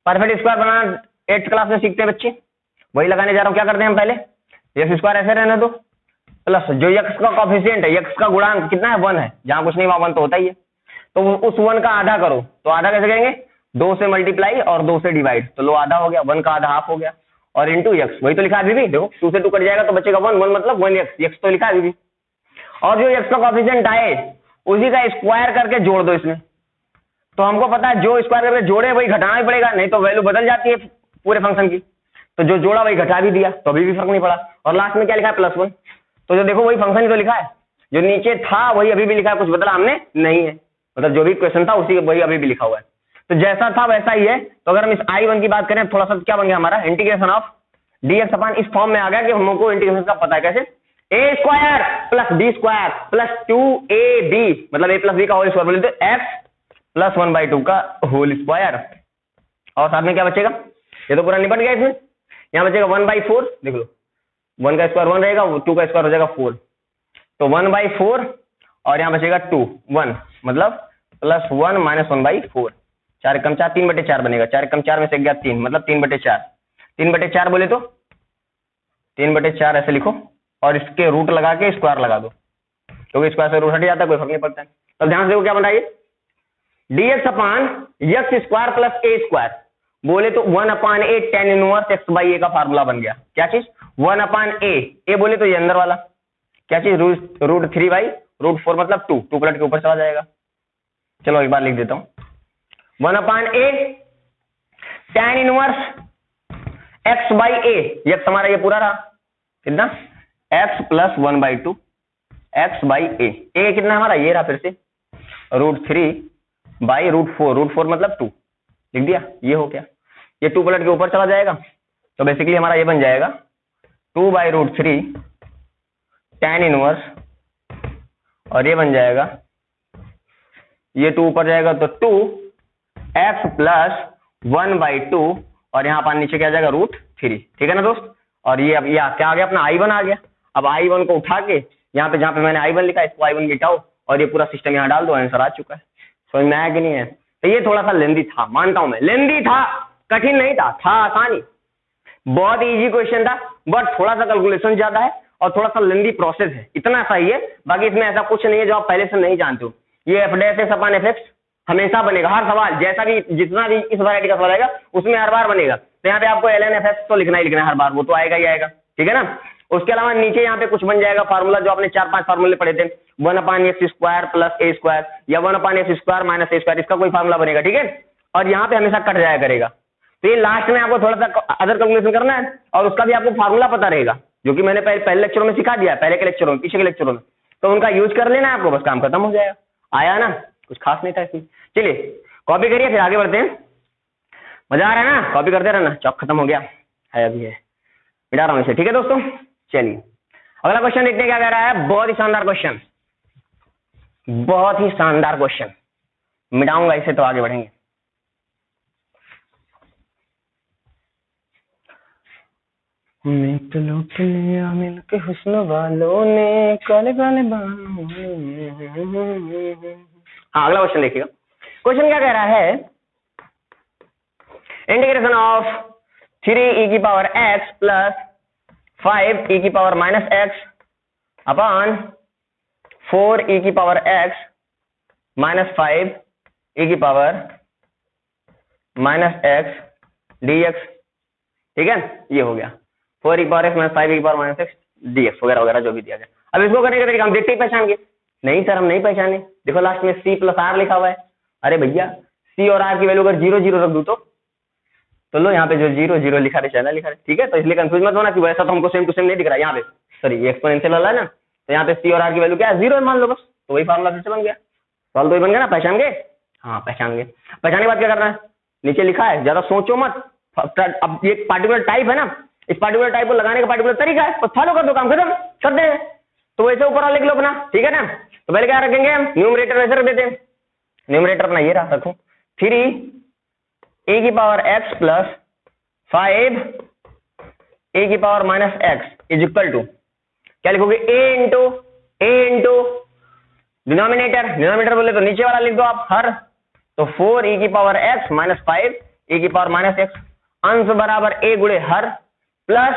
परफेक्ट स्क्वायर बनाना 8th क्लास में सीखते हैं बच्चे, वही लगाने जा रहा हूँ। क्या करते हैं हम पहले, x स्क्वायर ऐसे रहने दो, प्लस जो x का कॉफिशिएंट है, x का गुणांक कितना है, 1 है, जहां कुछ नहीं वहां 1 तो होता ही है, तो उस 1 का आधा करो, तो आधा कैसे करेंगे, 2 से मल्टीप्लाई और 2 से डिवाइड, तो लो आधा हो गया, 1 का आधा हाफ हो गया, और इंटू x, वही तो लिखा है अभी भी, देखो 2 से 2 कट जाएगा तो बचेगा 1, 1 मतलब 1x तो लिखा है अभी भी, और जो x का कॉफिशिएंट आए उसी का स्क्वायर करके जोड़ दो इसमें, तो हमको पता है जो स्क्वायर करके जोड़े वही घटाना ही पड़ेगा, नहीं तो वैल्यू बदल जाती है पूरे फंक्शन की, तो जो जोड़ा वही घटा भी दिया तो अभी भी फर्क नहीं पड़ा, और लास्ट में क्या लिखा है +1, तो जो देखो वही फंक्शन ही तो लिखा है, जो नीचे था वही अभी भी लिखा है, कुछ बदला हमने नहीं है, मतलब जो भी क्वेश्चन था उसी वही अभी भी लिखा हुआ है, तो जैसा था वैसा ही है। तो अगर हम इस i1 की बात करें थोड़ा सा क्या बन गया हमारा, इंटीग्रेशन ऑफ dx अपॉन, इस फॉर्म में आ गया कि हमको इंटीग्रेशन का पता है कैसे, A square plus B square plus 2ab, मतलब a प्लस बी का होल स्क्वायर बोले तो x प्लस 1/2 का होल स्क्वायर। और साथ में क्या बचेगा, ये तो पूरा निपट गया इसमें। यहाँ बचेगा 1/4, देख लो 1 का स्क्वायर 1 रहेगा, 2 का स्क्वायर हो जाएगा 4, तो 1/4 और यहाँ बचेगा 2 1, मतलब प्लस 1 माइनस 1/4, 4 कम 4 3/4 बनेगा, 4 कम 4 में से गया 3, मतलब 3/4, 3/4 बोले तो 3/4 ऐसे लिखो और इसके रूट लगा के स्क्वायर लगा दो, क्योंकि स्क्वायर से रूट हट जाता है, कोई फर्क नहीं पड़ता है। तो ध्यान से देखो क्या बन रहा है, dx upon x square plus a square बोले तो 1/a tan inverse x by a का फार्मूला बन गया। क्या चीज, 1/a बोले तो ये अंदर वाला, क्या चीज, √3/√4 मतलब 2 पलट के ऊपर चला जाएगा। चलो एक बार लिख देता हूं, 1/a tan inverse x by a, ये हमारा ये पूरा रहा कितना, x plus 1/2 x by a कितना हमारा ये रहा, फिर से √3/√4, √4 मतलब 2 लिख दिया, ये हो गया, ये 2 पलट के ऊपर चला जाएगा, तो बेसिकली हमारा ये बन जाएगा 2/√3 tan इनवर्स, और ये बन जाएगा, ये 2 ऊपर जाएगा तो 2x प्लस 1/2 और यहाँ पर नीचे क्या आ जाएगा √3, ठीक है ना दोस्त। और ये अब ये क्या आ गया अपना I1 आ गया। अब I1 को उठा के यहाँ पे जहाँ पे मैंने I1 लिखा है इसको I1 मिटाओ और ये पूरा सिस्टम यहाँ डाल दो, आंसर आ चुका है। समझ में आया कि नहीं है। तो ये थोड़ा सा लेंदी था, मानता हूं मैं, लेंदी था, कठिन नहीं था आसानी, बहुत इजी क्वेश्चन था, बट थोड़ा सा कैलकुलेशन ज्यादा है और थोड़ा सा लेंदी प्रोसेस है, इतना सही है। बाकी इसमें ऐसा कुछ नहीं है जो आप पहले से नहीं जानते हो। ये f' अपन fx हमेशा बनेगा, हर सवाल जैसा भी जितना भी इस वैरायटी का सवाल आएगा उसमें हर बार बनेगा। तो यहाँ पे आपको ln fx तो लिखना ही लिखना है हर बार, वो तो आएगा ही आएगा, ठीक है ना। उसके अलावा नीचे यहाँ पे कुछ बन जाएगा फार्मूला जो आपने 4-5 फार्मूले पढ़े थे, 1/x square plus a square या 1/x square minus a square, इसका कोई फार्मूला बनेगा, ठीक है। और यहाँ पे हमेशा कट जाया करेगा। तो ये लास्ट में आपको थोड़ा सा अदर कैलकुलेशन करना है और उसका भी आपको फार्मूला पता रहेगा, जो कि मैंने पहले लेक्चरों में सिखा दिया, पहले के लेक्चरों में, पीछे के लेक्चरों में, तो उनका यूज कर लेना आपको, बस काम खत्म हो जाएगा। आया ना, कुछ खास नहीं था इसमें। चलिए कॉपी करिए फिर आगे बढ़ते हैं। मजा आ रहा है ना, कॉपी करते रहना। चौक खत्म हो गया है, अभी है, मिटा रहा हूं इसे, ठीक है दोस्तों। चलिए अगला क्वेश्चन देखते हैं क्या कह रहा है। बहुत ही शानदार क्वेश्चन, बहुत ही शानदार क्वेश्चन, मिटाऊंगा इसे तो आगे बढ़ेंगे। लूट लिया मिलके हुस्न वालों ने, काले काले बालों ने। हाँ अगला क्वेश्चन देखिएगा। क्वेश्चन क्या कह रहा है, इंटीग्रेशन ऑफ 3e की पावर x प्लस 5e की power minus x upon 4e की पावर x माइनस 5e की पावर माइनस x dx, ठीक है, ये हो गया 4e की पावर x माइनस 5e की पावर माइनस x dx वगैरह वगैरह जो भी दिया गया। अब इसको करने का तरीका हम देखते ही पहचान गए। नहीं सर हम नहीं पहचाने, देखो लास्ट में c प्लस r लिखा हुआ है। अरे भैया c और r की वैल्यू अगर 0 0 रख दूं तो लो यहाँ पे जो 0 0 लिखा रहे, लिखा रहे, ठीक है। तो इसलिए कंफ्यूज मत होना कि वैसा तो हमको सेम टू सेम नहीं दिख रहा है यहाँ पे, सॉरी ये एक्सपोनेंशियल वाला है ना, तो यहाँ पे c और r की वैल्यू क्या है 0 मान लो बस, तो वही फार्मूला फिर से बन गया। सॉल्व तो ही बन गया ना, पहचान गए। हाँ पहचान गए। पहचाने के बाद क्या करना है, नीचे लिखा है, ज्यादा सोचो मत। अब ये पार्टिकुलर टाइप है ना, इस पार्टिकुलर टाइप को लगाने का पार्टिकुलर तरीका है, तो फॉलो कर दो, काम खत्म कर दे। तो वैसे ऊपर वाला लिख लो अपना, ठीक है ना। तो पहले क्या रखेंगे हम, न्यूमरेटर वैसे रख देते हैं, न्यूमरेटर अपना ये रखो 3e की पावर x प्लस 5e की power minus x is equal to क्या लिखोगे, a इंटू डिनोमिनेटर बोले तो नीचे वाला लिख दो आप हर, तो 4e की पावर x माइनस 5e की पावर माइनस x, अंश बराबर a गुणे हर प्लस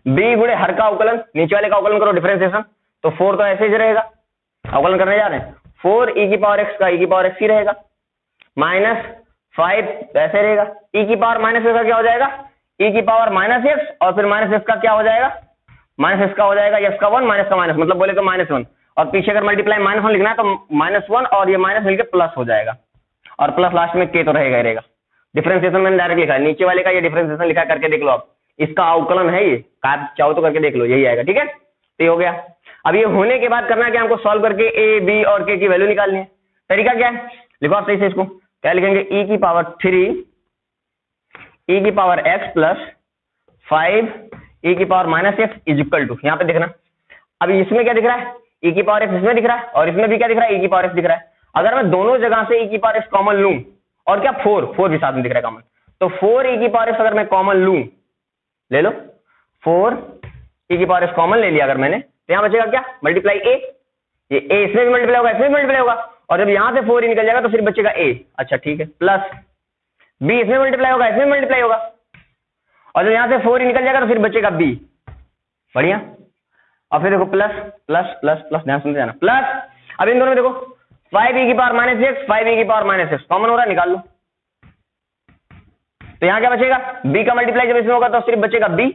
b गुणे हर का अवकलन, नीचे वाले का अवकलन करो डिफरेंशिएशन, तो 4 तो ऐसे ही रहेगा, अवकलन करने जा रहे हैं, 4e की पावर x का e की पावर x ही रहेगा, माइनस 5 ऐसे रहेगा, e की पावर माइनस x का क्या हो जाएगा, e की पावर माइनस x और फिर माइनस x का क्या हो जाएगा, माइनस x का हो जाएगा x का 1 माइनस का माइनस, मतलब बोले तो -1, और पीछे अगर मल्टीप्लाई -1 लिखना है तो -1 और ये माइनस मिलकर प्लस हो जाएगा, और प्लस लास्ट में k तो रहेगा ही रहेगा। डिफरेंशिएशन मैंने डायरेक्ट लिखा है, नीचे वाले का ये डिफरेंशिएशन लिखा करके देख लो आप, इसका अवकलन है ये, आप चाहो तो करके देख लो, यही आएगा, ठीक है। तो ये हो गया। अब ये होने के बाद करना है कि हमको सॉल्व करके a b और k की वैल्यू निकालनी है। तरीका क्या है, लिखो आप सही से इसको, क्या लिखेंगे, e की पावर 3 e की पावर x प्लस 5 e की power minus x is equal to, यहाँ पे देखना अभी इसमें क्या दिख रहा है, e की पावर x इसमें दिख रहा है, और इसमें भी क्या दिख रहा है, e की पावर x दिख रहा है। अगर मैं दोनों जगह से e की पावर x कॉमन लूं, और क्या 4 भी साथ में दिख रहा है कॉमन, तो 4 e की पावर x अगर मैं कॉमन लूं, ले लो 4 e की पावर x कॉमन ले लिया अगर मैंने, तो यहां बचेगा क्या, मल्टीप्लाई a, ये a इसमें भी मल्टीप्लाई होगा, इसमें भी मल्टीप्लाई होगा, और जब यहां से 4 ही निकल जाएगा तो फिर बचेगा a, अच्छा ठीक है, प्लस b इसमें मल्टीप्लाई होगा, इसमें मल्टीप्लाई होगा, और जब यहां से 4 ही निकल जाएगा तो फिर बचेगा b, बढ़िया। और फिर देखो प्लस प्लस प्लस प्लस, ध्यान सुनते जाना, प्लस अब इन दोनों में देखो 5e की पावर माइनस एक्स, 5e की पावर माइनस एक्स कॉमन हो रहा है, निकाल लो, तो यहां क्या बचेगा, b का मल्टीप्लाई जब इसमें होगा तो सिर्फ बचेगा b,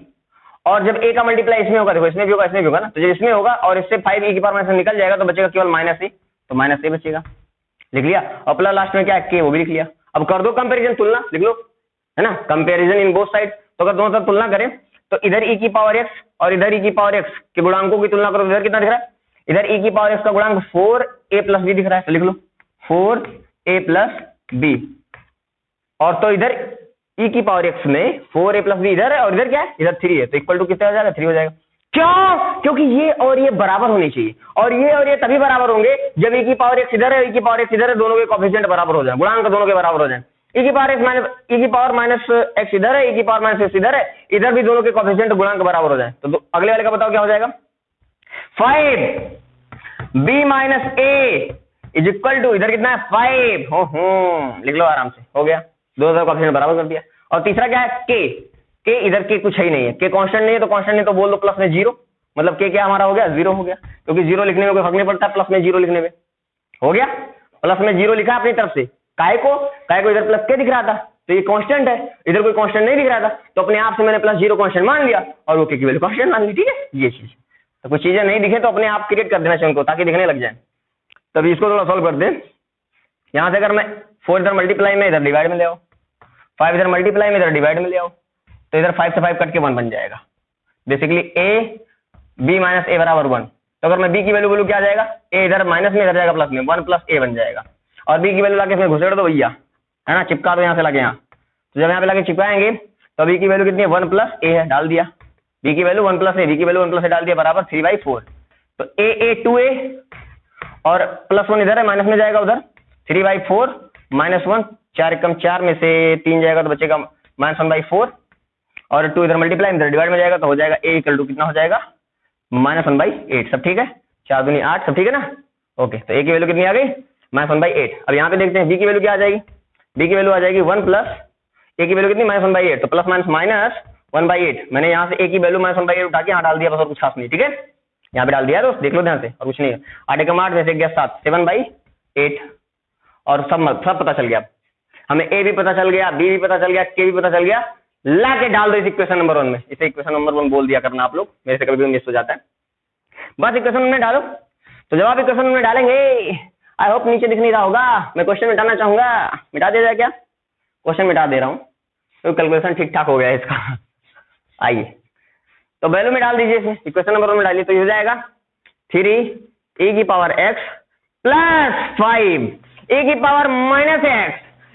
और जब a का मल्टीप्लाई इसमें होगा, देखो इसमें भी होगा इसमें भी होगा ना, तो जब इसमें होगा और इससे 5e की पावर माइनस निकल जाएगा तो बचेगा केवल माइनस ए, तो माइनस ए बचेगा, लिख लिया। और प्लस लास्ट में क्या है k, वो भी लिख लिया। अब कर दो कंपेरिजन, तुलना लिख लो, है ना, कंपेरिजन इन बोथ साइड। तो अगर दोनों तरफ तुलना करें तो इधर e की पावर x और इधर e की पावर x के गुणांकों की तुलना करो, इधर कितना दिख रहा है, इधर e की पावर x का गुणांक 4a प्लस बी दिख रहा है, तो लिख लो 4a प्लस बी, और तो इधर e की पावर x में 4a प्लस बी इधर है, और इधर क्या है, इधर 3 है, तो इक्वल टू कितना हो जाएगा, 3 हो जाएगा। क्यों, क्योंकि ये और ये बराबर होनी चाहिए, और ये तभी बराबर होंगे जब e की पावर x इधर है, e की पावर x इधर है, दोनों के कोएफिशिएंट बराबर हो जाए, गुणांक दोनों के बराबर हो जाए। e की पावर माइनस x इधर है, e की पावर माइनस x इधर है, इधर भी दोनों के कोएफिशिएंट गुणांक बराबर हो जाए, तो अगले वाले का बताओ क्या हो जाएगा, 5b minus a is equal to, इधर कितना है 5, हो लिख लो आराम से, हो गया, दोनों का कोएफिशिएंट बराबर कर दिया। और तीसरा क्या है k इधर k कुछ है ही नहीं है, k कांस्टेंट नहीं है, तो कांस्टेंट नहीं तो बोल दो प्लस में 0, मतलब k क्या हमारा हो गया, 0 हो गया, क्योंकि 0 लिखने में कोई फर्क नहीं पड़ता, प्लस में 0 लिखने में हो गया, प्लस में 0 लिखा अपनी तरफ से, काय को इधर प्लस k दिख रहा था, तो ये कांस्टेंट है, इधर कोई कांस्टेंट नहीं दिख रहा था, तो अपने आप से मैंने प्लस 0 कांस्टेंट मान लिया, और वो k की वैल्यू कांस्टेंट मान ली, ठीक है, ये चीज। तो कुछ चीजें नहीं दिखे तो अपने आप क्रिएट कर देना चाहिए उनको, ताकि दिखने लग जाए। तभी इसको थोड़ा सॉल्व कर दे। यहां से अगर मैं 4 इधर मल्टीप्लाई में, इधर डिवाइड में ले आओ, 5 इधर मल्टीप्लाई में, इधर डिवाइड में ले आओ, तो इधर 5 से 5 कट के 1 बन जाएगा, basically a b minus a बराबर 1। तो अगर मैं b की वैल्यू बोलूं क्या आ जाएगा, a इधर माइनस में, इधर जाएगा प्लस में, 1 प्लस a बन जाएगा, और b की वैल्यू लाके इसमें घुसेड़ दो भैया, है ना, चिपका दो यहाँ से लाके यहाँ, तो जब यहाँ पे लाके चिपकाएंगे तो b की वैल्यू कितनी है, 1 प्लस a है, डाल दिया, b की वैल्यू 1 प्लस a, b की वैल्यू 1 प्लस a डाल दिया, बराबर 3/4, तो a 2a और प्लस 1 इधर है, माइनस में जाएगा उधर, 3/4 माइनस 1, 4 एकम 4 में से 3 जाएगा तो बचेगा माइनस 1/4, और 2 इधर मल्टीप्लाई इधर डिवाइड में जाएगा तो हो जाएगा a इक्वल टू कितना हो जाएगा, माइनस 1/8, सब ठीक है, 4 दूनी 8, सब ठीक है ना, ओके। तो a की वैल्यू कितनी आ गई, माइनस 1/8। अब यहाँ पे देखते हैं b की वैल्यू क्या आ जाएगी, b की वैल्यू आ जाएगी 1 प्लस a की वैल्यू कितनी, माइनस 1/8, तो प्लस माइनस माइनस 1/8, मैंने यहाँ से a की वैल्यू माइनस 1/8 उठा के यहाँ डाल दिया, बस और कुछ खास नहीं, ठीक है, यहाँ पे डाल दिया, तो देख लो ध्यान से, और कुछ नहीं है, 8 एकम 8 वैसे गया 7, 7/8, और सब पता चल गया, हमें a भी पता चल गया, b भी पता चल गया, k भी पता चल गया, ला के डाल दो इस इक्वेशन नंबर 1 में, इसे इक्वेशन नंबर 1 बोल दिया करना आप लोग, मेरे से कभी भी मिस हो जाता है, बस इक्वेशन में डालो। तो जब आप इक्वेशन में डालेंगे, आई होप नीचे दिख नहीं रहा होगा, मैं क्वेश्चन मिटाना चाहूंगा, मिटा दिया जाए क्या, क्वेश्चन मिटा दे रहा हूँ, तो कैलकुलेशन ठीक ठाक हो गया है इसका। आइए तो वैल्यू में डाल दीजिए, इक्वेशन नंबर 1 में डालिए, तो ये हो जाएगा 3 e की पावर x प्लस 5 e की power minus x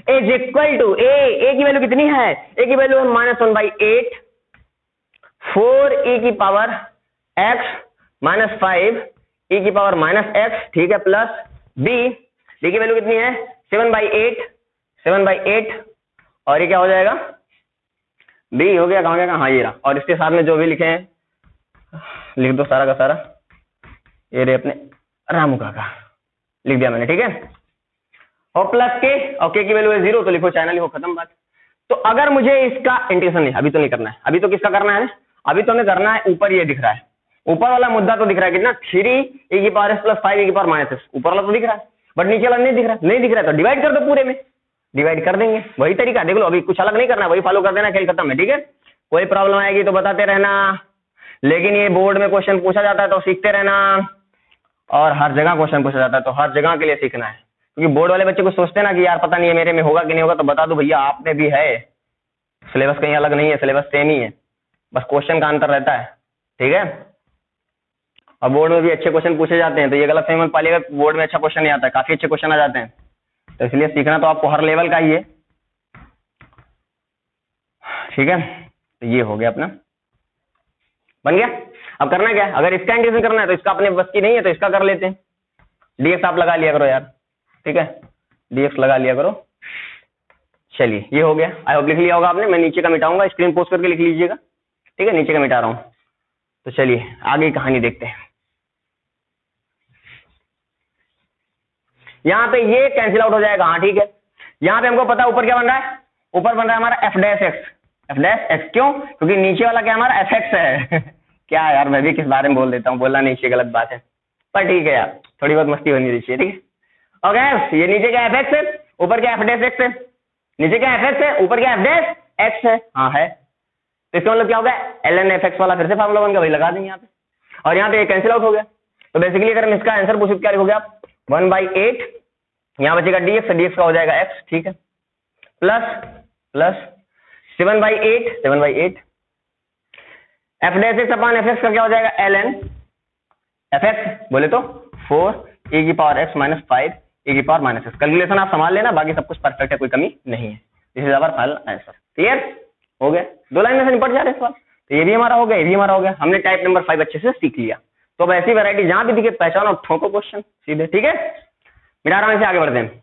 is equal to a की वैल्यू कितनी है, a की वैल्यू है माइनस 1/8, 4 e की पावर x माइनस 5 e की पावर माइनस x, ठीक है, प्लस b की वैल्यू कितनी है 7/8, और ये क्या हो जाएगा, b हो गया, कहाँ गया, हाँ ये रहा, और इसके साथ में जो भी लिखे हैं लिख दो सारा का सारा, ये रे अपने रामू काका लिख दिया मैंने, ठीक है, और प्लस के, और के की वैल्यू है 0, तो लिखो चाइना, लिखो, खत्म बात। तो अगर मुझे इसका इंटीग्रेशन नहीं, अभी तो नहीं करना है, अभी तो किसका करना है, अभी तो हमें करना है ऊपर, ये दिख रहा है, ऊपर वाला मुद्दा तो दिख रहा है कितना, 3 e की पावर x प्लस 5 e की पावर माइनस x, ऊपर वाला तो दिख रहा है, बट नीचे वाला नहीं दिख रहा है, तो डिवाइड कर दो, पूरे में डिवाइड कर देंगे, वही तरीका देख लो, अभी कुछ अलग नहीं करना, वही फॉलो कर देना, खेल खत्म है, ठीक है। कोई प्रॉब्लम आएगी तो बताते रहना, लेकिन ये बोर्ड में क्वेश्चन पूछा जाता है तो सीखते रहना, और हर जगह क्वेश्चन पूछा जाता है तो हर जगह के लिए सीखना है, क्योंकि बोर्ड वाले बच्चे को सोचते ना कि यार पता नहीं है मेरे में होगा कि नहीं होगा, तो बता दो भैया आपने भी है, सिलेबस कहीं अलग नहीं है, सिलेबस सेम ही है, बस क्वेश्चन का अंतर रहता है, ठीक है। और बोर्ड में भी अच्छे क्वेश्चन पूछे जाते हैं, तो ये गलत फहमी मत पालिएगा, बोर्ड में अच्छा क्वेश्चन नहीं आता है, काफी अच्छे क्वेश्चन आ जाते हैं, तो इसलिए सीखना तो आपको हर लेवल का ही है, ठीक है। तो ये हो गया अपना, बन गया। अब करना क्या है, अगर इसका इंटीग्रेशन करना है तो इसका अपने बस की नहीं है तो इसका कर लेते हैं। dx आप लगा लिया करो यार, ठीक है, dx लगा लिया करो। चलिए ये हो गया, आई होप लिख लिया होगा आपने। मैं नीचे का मिटाऊंगा, स्क्रीन पोस्ट करके लिख लीजिएगा, ठीक है, नीचे का मिटा रहा हूं। तो चलिए आगे की कहानी देखते हैं। यहां पे ये कैंसिल आउट हो जाएगा, हाँ ठीक है। यहां पे हमको पता है ऊपर क्या बन रहा है, ऊपर बन रहा है हमारा एफ डैश एक्स। क्यों, क्योंकि नीचे वाला क्या हमारा एफ एक्स है क्या यार, मैं भी किस बारे में बोल देता हूँ, बोलना नीचे गलत बात है, पर ठीक है यार, थोड़ी बहुत मस्ती होनी चाहिए, ठीक है। ओके, ये नीचे क्या एफ एक्स है, ऊपर क्या एफ डैश एक्स है, नीचे क्या एफ एक्स है, ऊपर क्या एफ डैश एक्स है, हाँ है। तो इसका मतलब क्या होगा, एल एन एफ एक्स वाला फिर से फार्मूला बन गया, वही लगा देंगे यहाँ पे, और यहाँ पे कैंसिल आउट हो गया। तो बेसिकली अगर हम इसका आंसर पूछे क्या लिखोगे आप, 1/8, यहाँ बचेगा dx का हो जाएगा x, ठीक है, plus 7/8 F dash x upon F x का क्या हो जाएगा, ln एफ एक्स बोले तो 4 e की पावर x माइनस 5 e की पावर माइनस एक्स। कैलकुलेशन आप संभाल लेना, बाकी सब कुछ परफेक्ट है, कोई कमी नहीं है। This is our final answer. Clear हो गया, 2 लाइन में से निपट जा रहे सवाल। तो ये भी हमारा हो गया, ये भी हमारा हो गया, हमने टाइप नंबर 5 अच्छे से सीख लिया। तो अब ऐसी वैरायटी जहां भी दिखे पहचानो और ठोको क्वेश्चन सीधे, ठीक है। मिटा रहा हूं, इसे आगे बढ़ते हैं।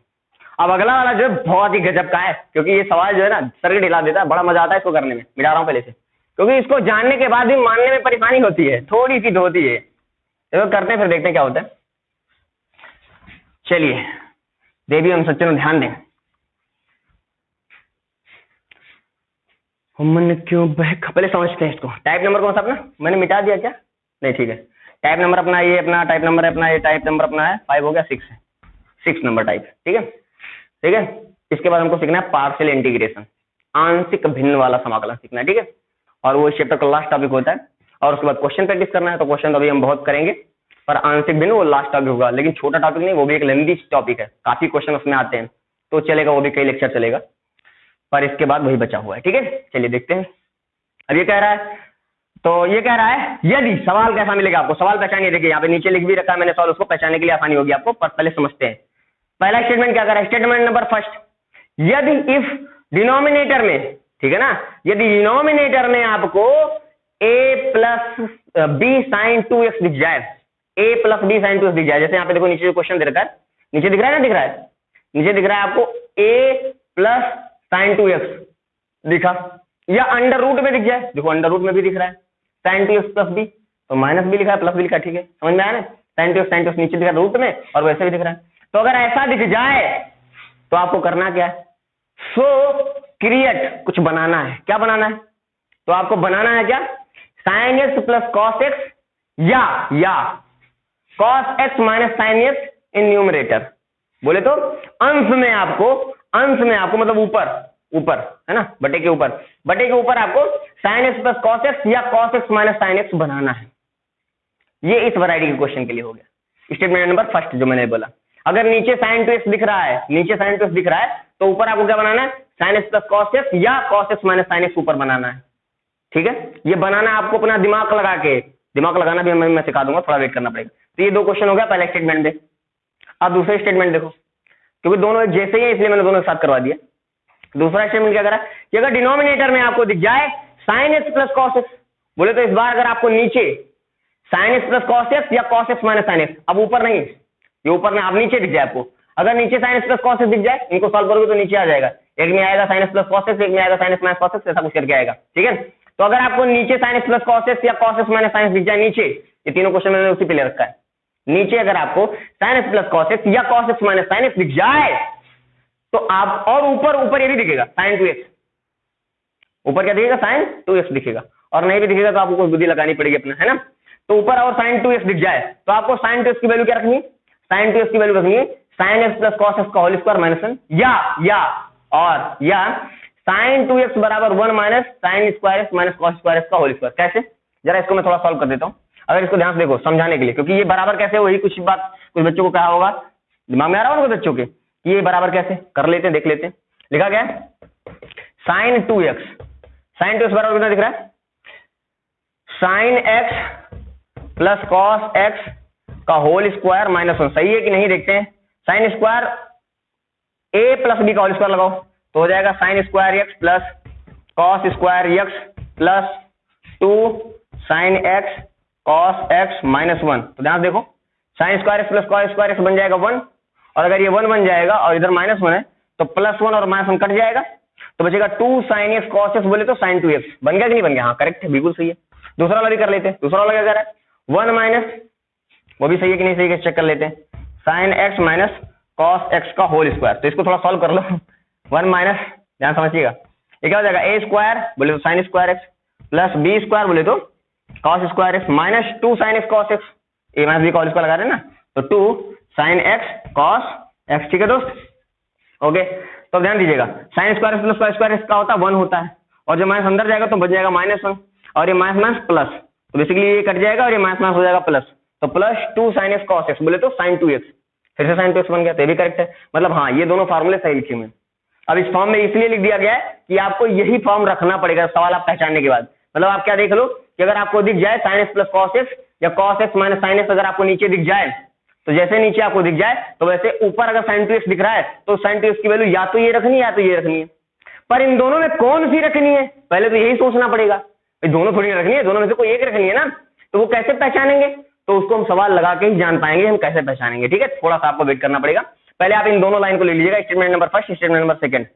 अब अगला वाला जो है बहुत ही गजब का है, क्योंकि ये सवाल जो है ना सर के हिला देता है, बड़ा मजा आता है इसको करने में। मिटा रहा हूं पहले से, क्योंकि इसको जानने के बाद भी मानने में परेशानी होती है, थोड़ी सी होती है। तो करते हैं, फिर देखते हैं क्या होता है। चलिए देवी हम सच्चों ध्यान दें। मन क्यों बहका, पहले समझते हैं इसको। टाइप नंबर कौन सा अपना, मैंने मिटा दिया क्या, नहीं ठीक है। टाइप नंबर अपना ये, अपना टाइप नंबर है अपना ये, टाइप नंबर अपना है 5 हो गया, 6 है, 6 नंबर टाइप, ठीक है, ठीक है। इसके बाद हमको सीखना है पार्शियल इंटीग्रेशन, आंशिक भिन्न वाला समाकलन सीखना है, ठीक है। और वो चैप्टर का लास्ट टॉपिक होता है, और उसके बाद क्वेश्चन प्रैक्टिस करना है। तो क्वेश्चन तो अभी हम बहुत करेंगे, पर आंशिक भिन्न वो लास्ट टॉपिक होगा, लेकिन छोटा टॉपिक नहीं, वो भी एक लेंथी टॉपिक है, काफी क्वेश्चन उसमें आते हैं, तो चलेगा, वो भी कई लेक्चर चलेगा, पर इसके बाद वही बचा हुआ है, ठीक है। चलिए देखते हैं। अब ये कह रहा है, तो ये कह रहा है यदि, सवाल कैसा मिलेगा आपको, सवाल पहचानिए, देखिए यहाँ पे नीचे लिख भी रखा है मैंने सवाल, उसको पहचानने के लिए आसानी होगी आपको, पर पहले समझते हैं। पहला स्टेटमेंट क्या कर रहा है, स्टेटमेंट नंबर फर्स्ट, यदि इफ डिनोमिनेटर में, ठीक है ना, यदि डिनोमिनेटर में आपको a plus B sign 2x दिख जाए, a plus B sign 2x दिख जाए, जैसे यहाँ पे देखो नीचे जो क्वेश्चन दे रखा है, नीचे दिख रहा है ना, दिख रहा है, नीचे दिख रहा है आपको a प्लस साइन 2x दिखा, या अंडर रूट में दिख जाए, देखो अंडर रूट में भी दिख रहा है साइन 2x प्लस बी, तो माइनस भी लिखा है प्लस भी लिखा है, ठीक है, समझ में आया ना, साइन 2x नीचे दिख रहा है रूट में, और वैसे भी दिख रहा है। तो अगर ऐसा दिख जाए तो आपको करना क्या है, सो क्रिएट, कुछ बनाना है। क्या बनाना है, तो आपको बनाना है क्या, sine x plus cos x, या cos x minus sine x in numerator. बोले तो अंश में आपको मतलब ऊपर है ना, बटे के ऊपर आपको sine x plus cos x या cos x minus sine x बनाना है। ये इस वैरायटी के क्वेश्चन के लिए हो गया स्टेटमेंट नंबर फर्स्ट जो मैंने बोला। अगर नीचे साइन 2x दिख रहा है, तो ऊपर आपको क्या बनाना है, sine x plus cos x या cos x minus sine x ऊपर बनाना है, ठीक है। ये बनाना आपको अपना दिमाग लगाना भी मैं सिखा दूंगा, थोड़ा वेट करना पड़ेगा। तो ये 2 क्वेश्चन हो गया पहला स्टेटमेंट में। अब दूसरा स्टेटमेंट देखो, क्योंकि दोनों एक जैसे ही है इसलिए मैंने दोनों एक साथ करवा दिया। दूसरा स्टेटमेंट क्या करा कि अगर डिनोमिनेटर में आपको दिख जाए sine x plus cos x, बोले तो इस बार अगर आपको नीचे sine x plus cos x या cos x minus sine x, अब ऊपर नहीं, ये ऊपर नहीं, अब नीचे दिख जाए आपको, अगर नीचे sine x plus cos x दिख जाए, इनको सॉल्व करोगे तो नीचे आ जाएगा, एक में आएगा sign x plus cos x, एक में आएगा sign x minus cos x, ऐसा कुछ करके आएगा, ठीक है। तो अगर आपको नीचे sine x plus cos x या cos x minus sine x दिख जाए नीचे, ये तीनों क्वेश्चन मैंने उसी पे ले रखा है, नीचे अगर आपको sine x plus cos x या cos x minus sine x दिख जाए तो आप, और ऊपर ये भी दिखेगा साइन 2x, ऊपर क्या दिखेगा, साइन 2x दिखेगा, और नहीं भी दिखेगा तो आपको कुछ बुद्धि लगानी पड़ेगी अपना, है ना। तो ऊपर और साइन 2x दिख जाए तो आपको साइन 2x की वैल्यू क्या रखनी है, साइन 2x की वैल्यू रखनी है sine x plus cos x का होल स्क्वायर माइनस 1, या साइन 2x बराबर 1 minus sign square x minus cos square x का होल स्क्वायर। कैसे, जरा इसको मैं थोड़ा सॉल्व कर देता हूं, अगर इसको ध्यान से देखो समझाने के लिए, क्योंकि ये बराबर कैसे, वही कुछ बच्चों को कहा होगा, दिमाग में आ रहा होगा बच्चों के, ये बराबर कैसे कर लेते हैं, देख लेते हैं। लिखा गया साइन 2x बराबर कितना दिख रहा है, sine x plus cos x का होल स्क्वायर माइनस 1, सही है कि नहीं देखते हैं। Sine square a plus b का होल स्क्वायर लगाओ तो हो जाएगा sine square x plus cos square x plus 2 sine x cos x minus 1। तो ध्यान देखो, sine square x plus cos square x बन जाएगा 1, और अगर ये 1 बन जाएगा और इधर माइनस 1 है तो प्लस 1 और माइनस 1 कट जाएगा, तो बचेगा 2 साइन एक्स कॉस एक्स, बोले तो साइन 2 एक्स। बन गया कि नहीं बन गया? हाँ करेक्ट है, बिल्कुल सही है। दूसरा वाला भी कर लेते हैं। दूसरा वाला क्या कर रहा है? 1 माइनस, वो भी सही है कि नहीं सही है, चेक कर लेते हैं। Sign x minus cos x का होल स्क्वायर, तो इसको थोड़ा सॉल्व कर लो। 1 माइनस, ध्यान समझिएगा, ये क्या हो जाएगा? ए स्क्वायर बोले तो sine square x plus B square बोले तो cos square x minus 2 sine x cos x, A minus B cos square लगा रहे हैं ना, तो 2 साइन एक्स कॉस एक्स। ठीक है दोस्त, ओके। तो ध्यान दीजिएगा, sign square x plus cos square x का होता है 1 होता है, और जब माइनस अंदर जाएगा तो बच जाएगा -1, और ये माइनस माइनस प्लस, तो बेसिकली ये कट जाएगा और ये माइनस माइनस हो जाएगा प्लस, तो plus 2 sine x cos x बोले तो साइन 2x, फिर से साइन 2x बन गया, तो ये भी करेक्ट है। मतलब हाँ, ये दोनों फार्मूले सही लिखे हुए हैं। अब इस फॉर्म में इसलिए लिख दिया गया है कि आपको यही फॉर्म रखना पड़ेगा सवाल आप पहचानने के बाद। मतलब आप क्या देख लो कि अगर आपको दिख जाए sine x plus cos x या cos x minus sine x, अगर आपको नीचे दिख जाए तो जैसे नीचे आपको दिख जाए तो वैसे ऊपर अगर साइन 2x दिख रहा है तो साइन 2x की वैल्यू या तो ये रखनी है या तो ये रखनी है। पर इन दोनों में कौन सी रखनी है, पहले तो यही सोचना पड़ेगा। दोनों थोड़ी रखनी है, दोनों में से कोई एक रखनी है ना, तो वो कैसे पहचानेंगे? तो उसको हम सवाल लगा के ही जान पाएंगे हम कैसे पहचानेंगे। ठीक है, थोड़ा सा आपको वेट करना पड़ेगा। पहले आप इन दोनों लाइन को लिख लीजिएगा, statement number first, statement number second.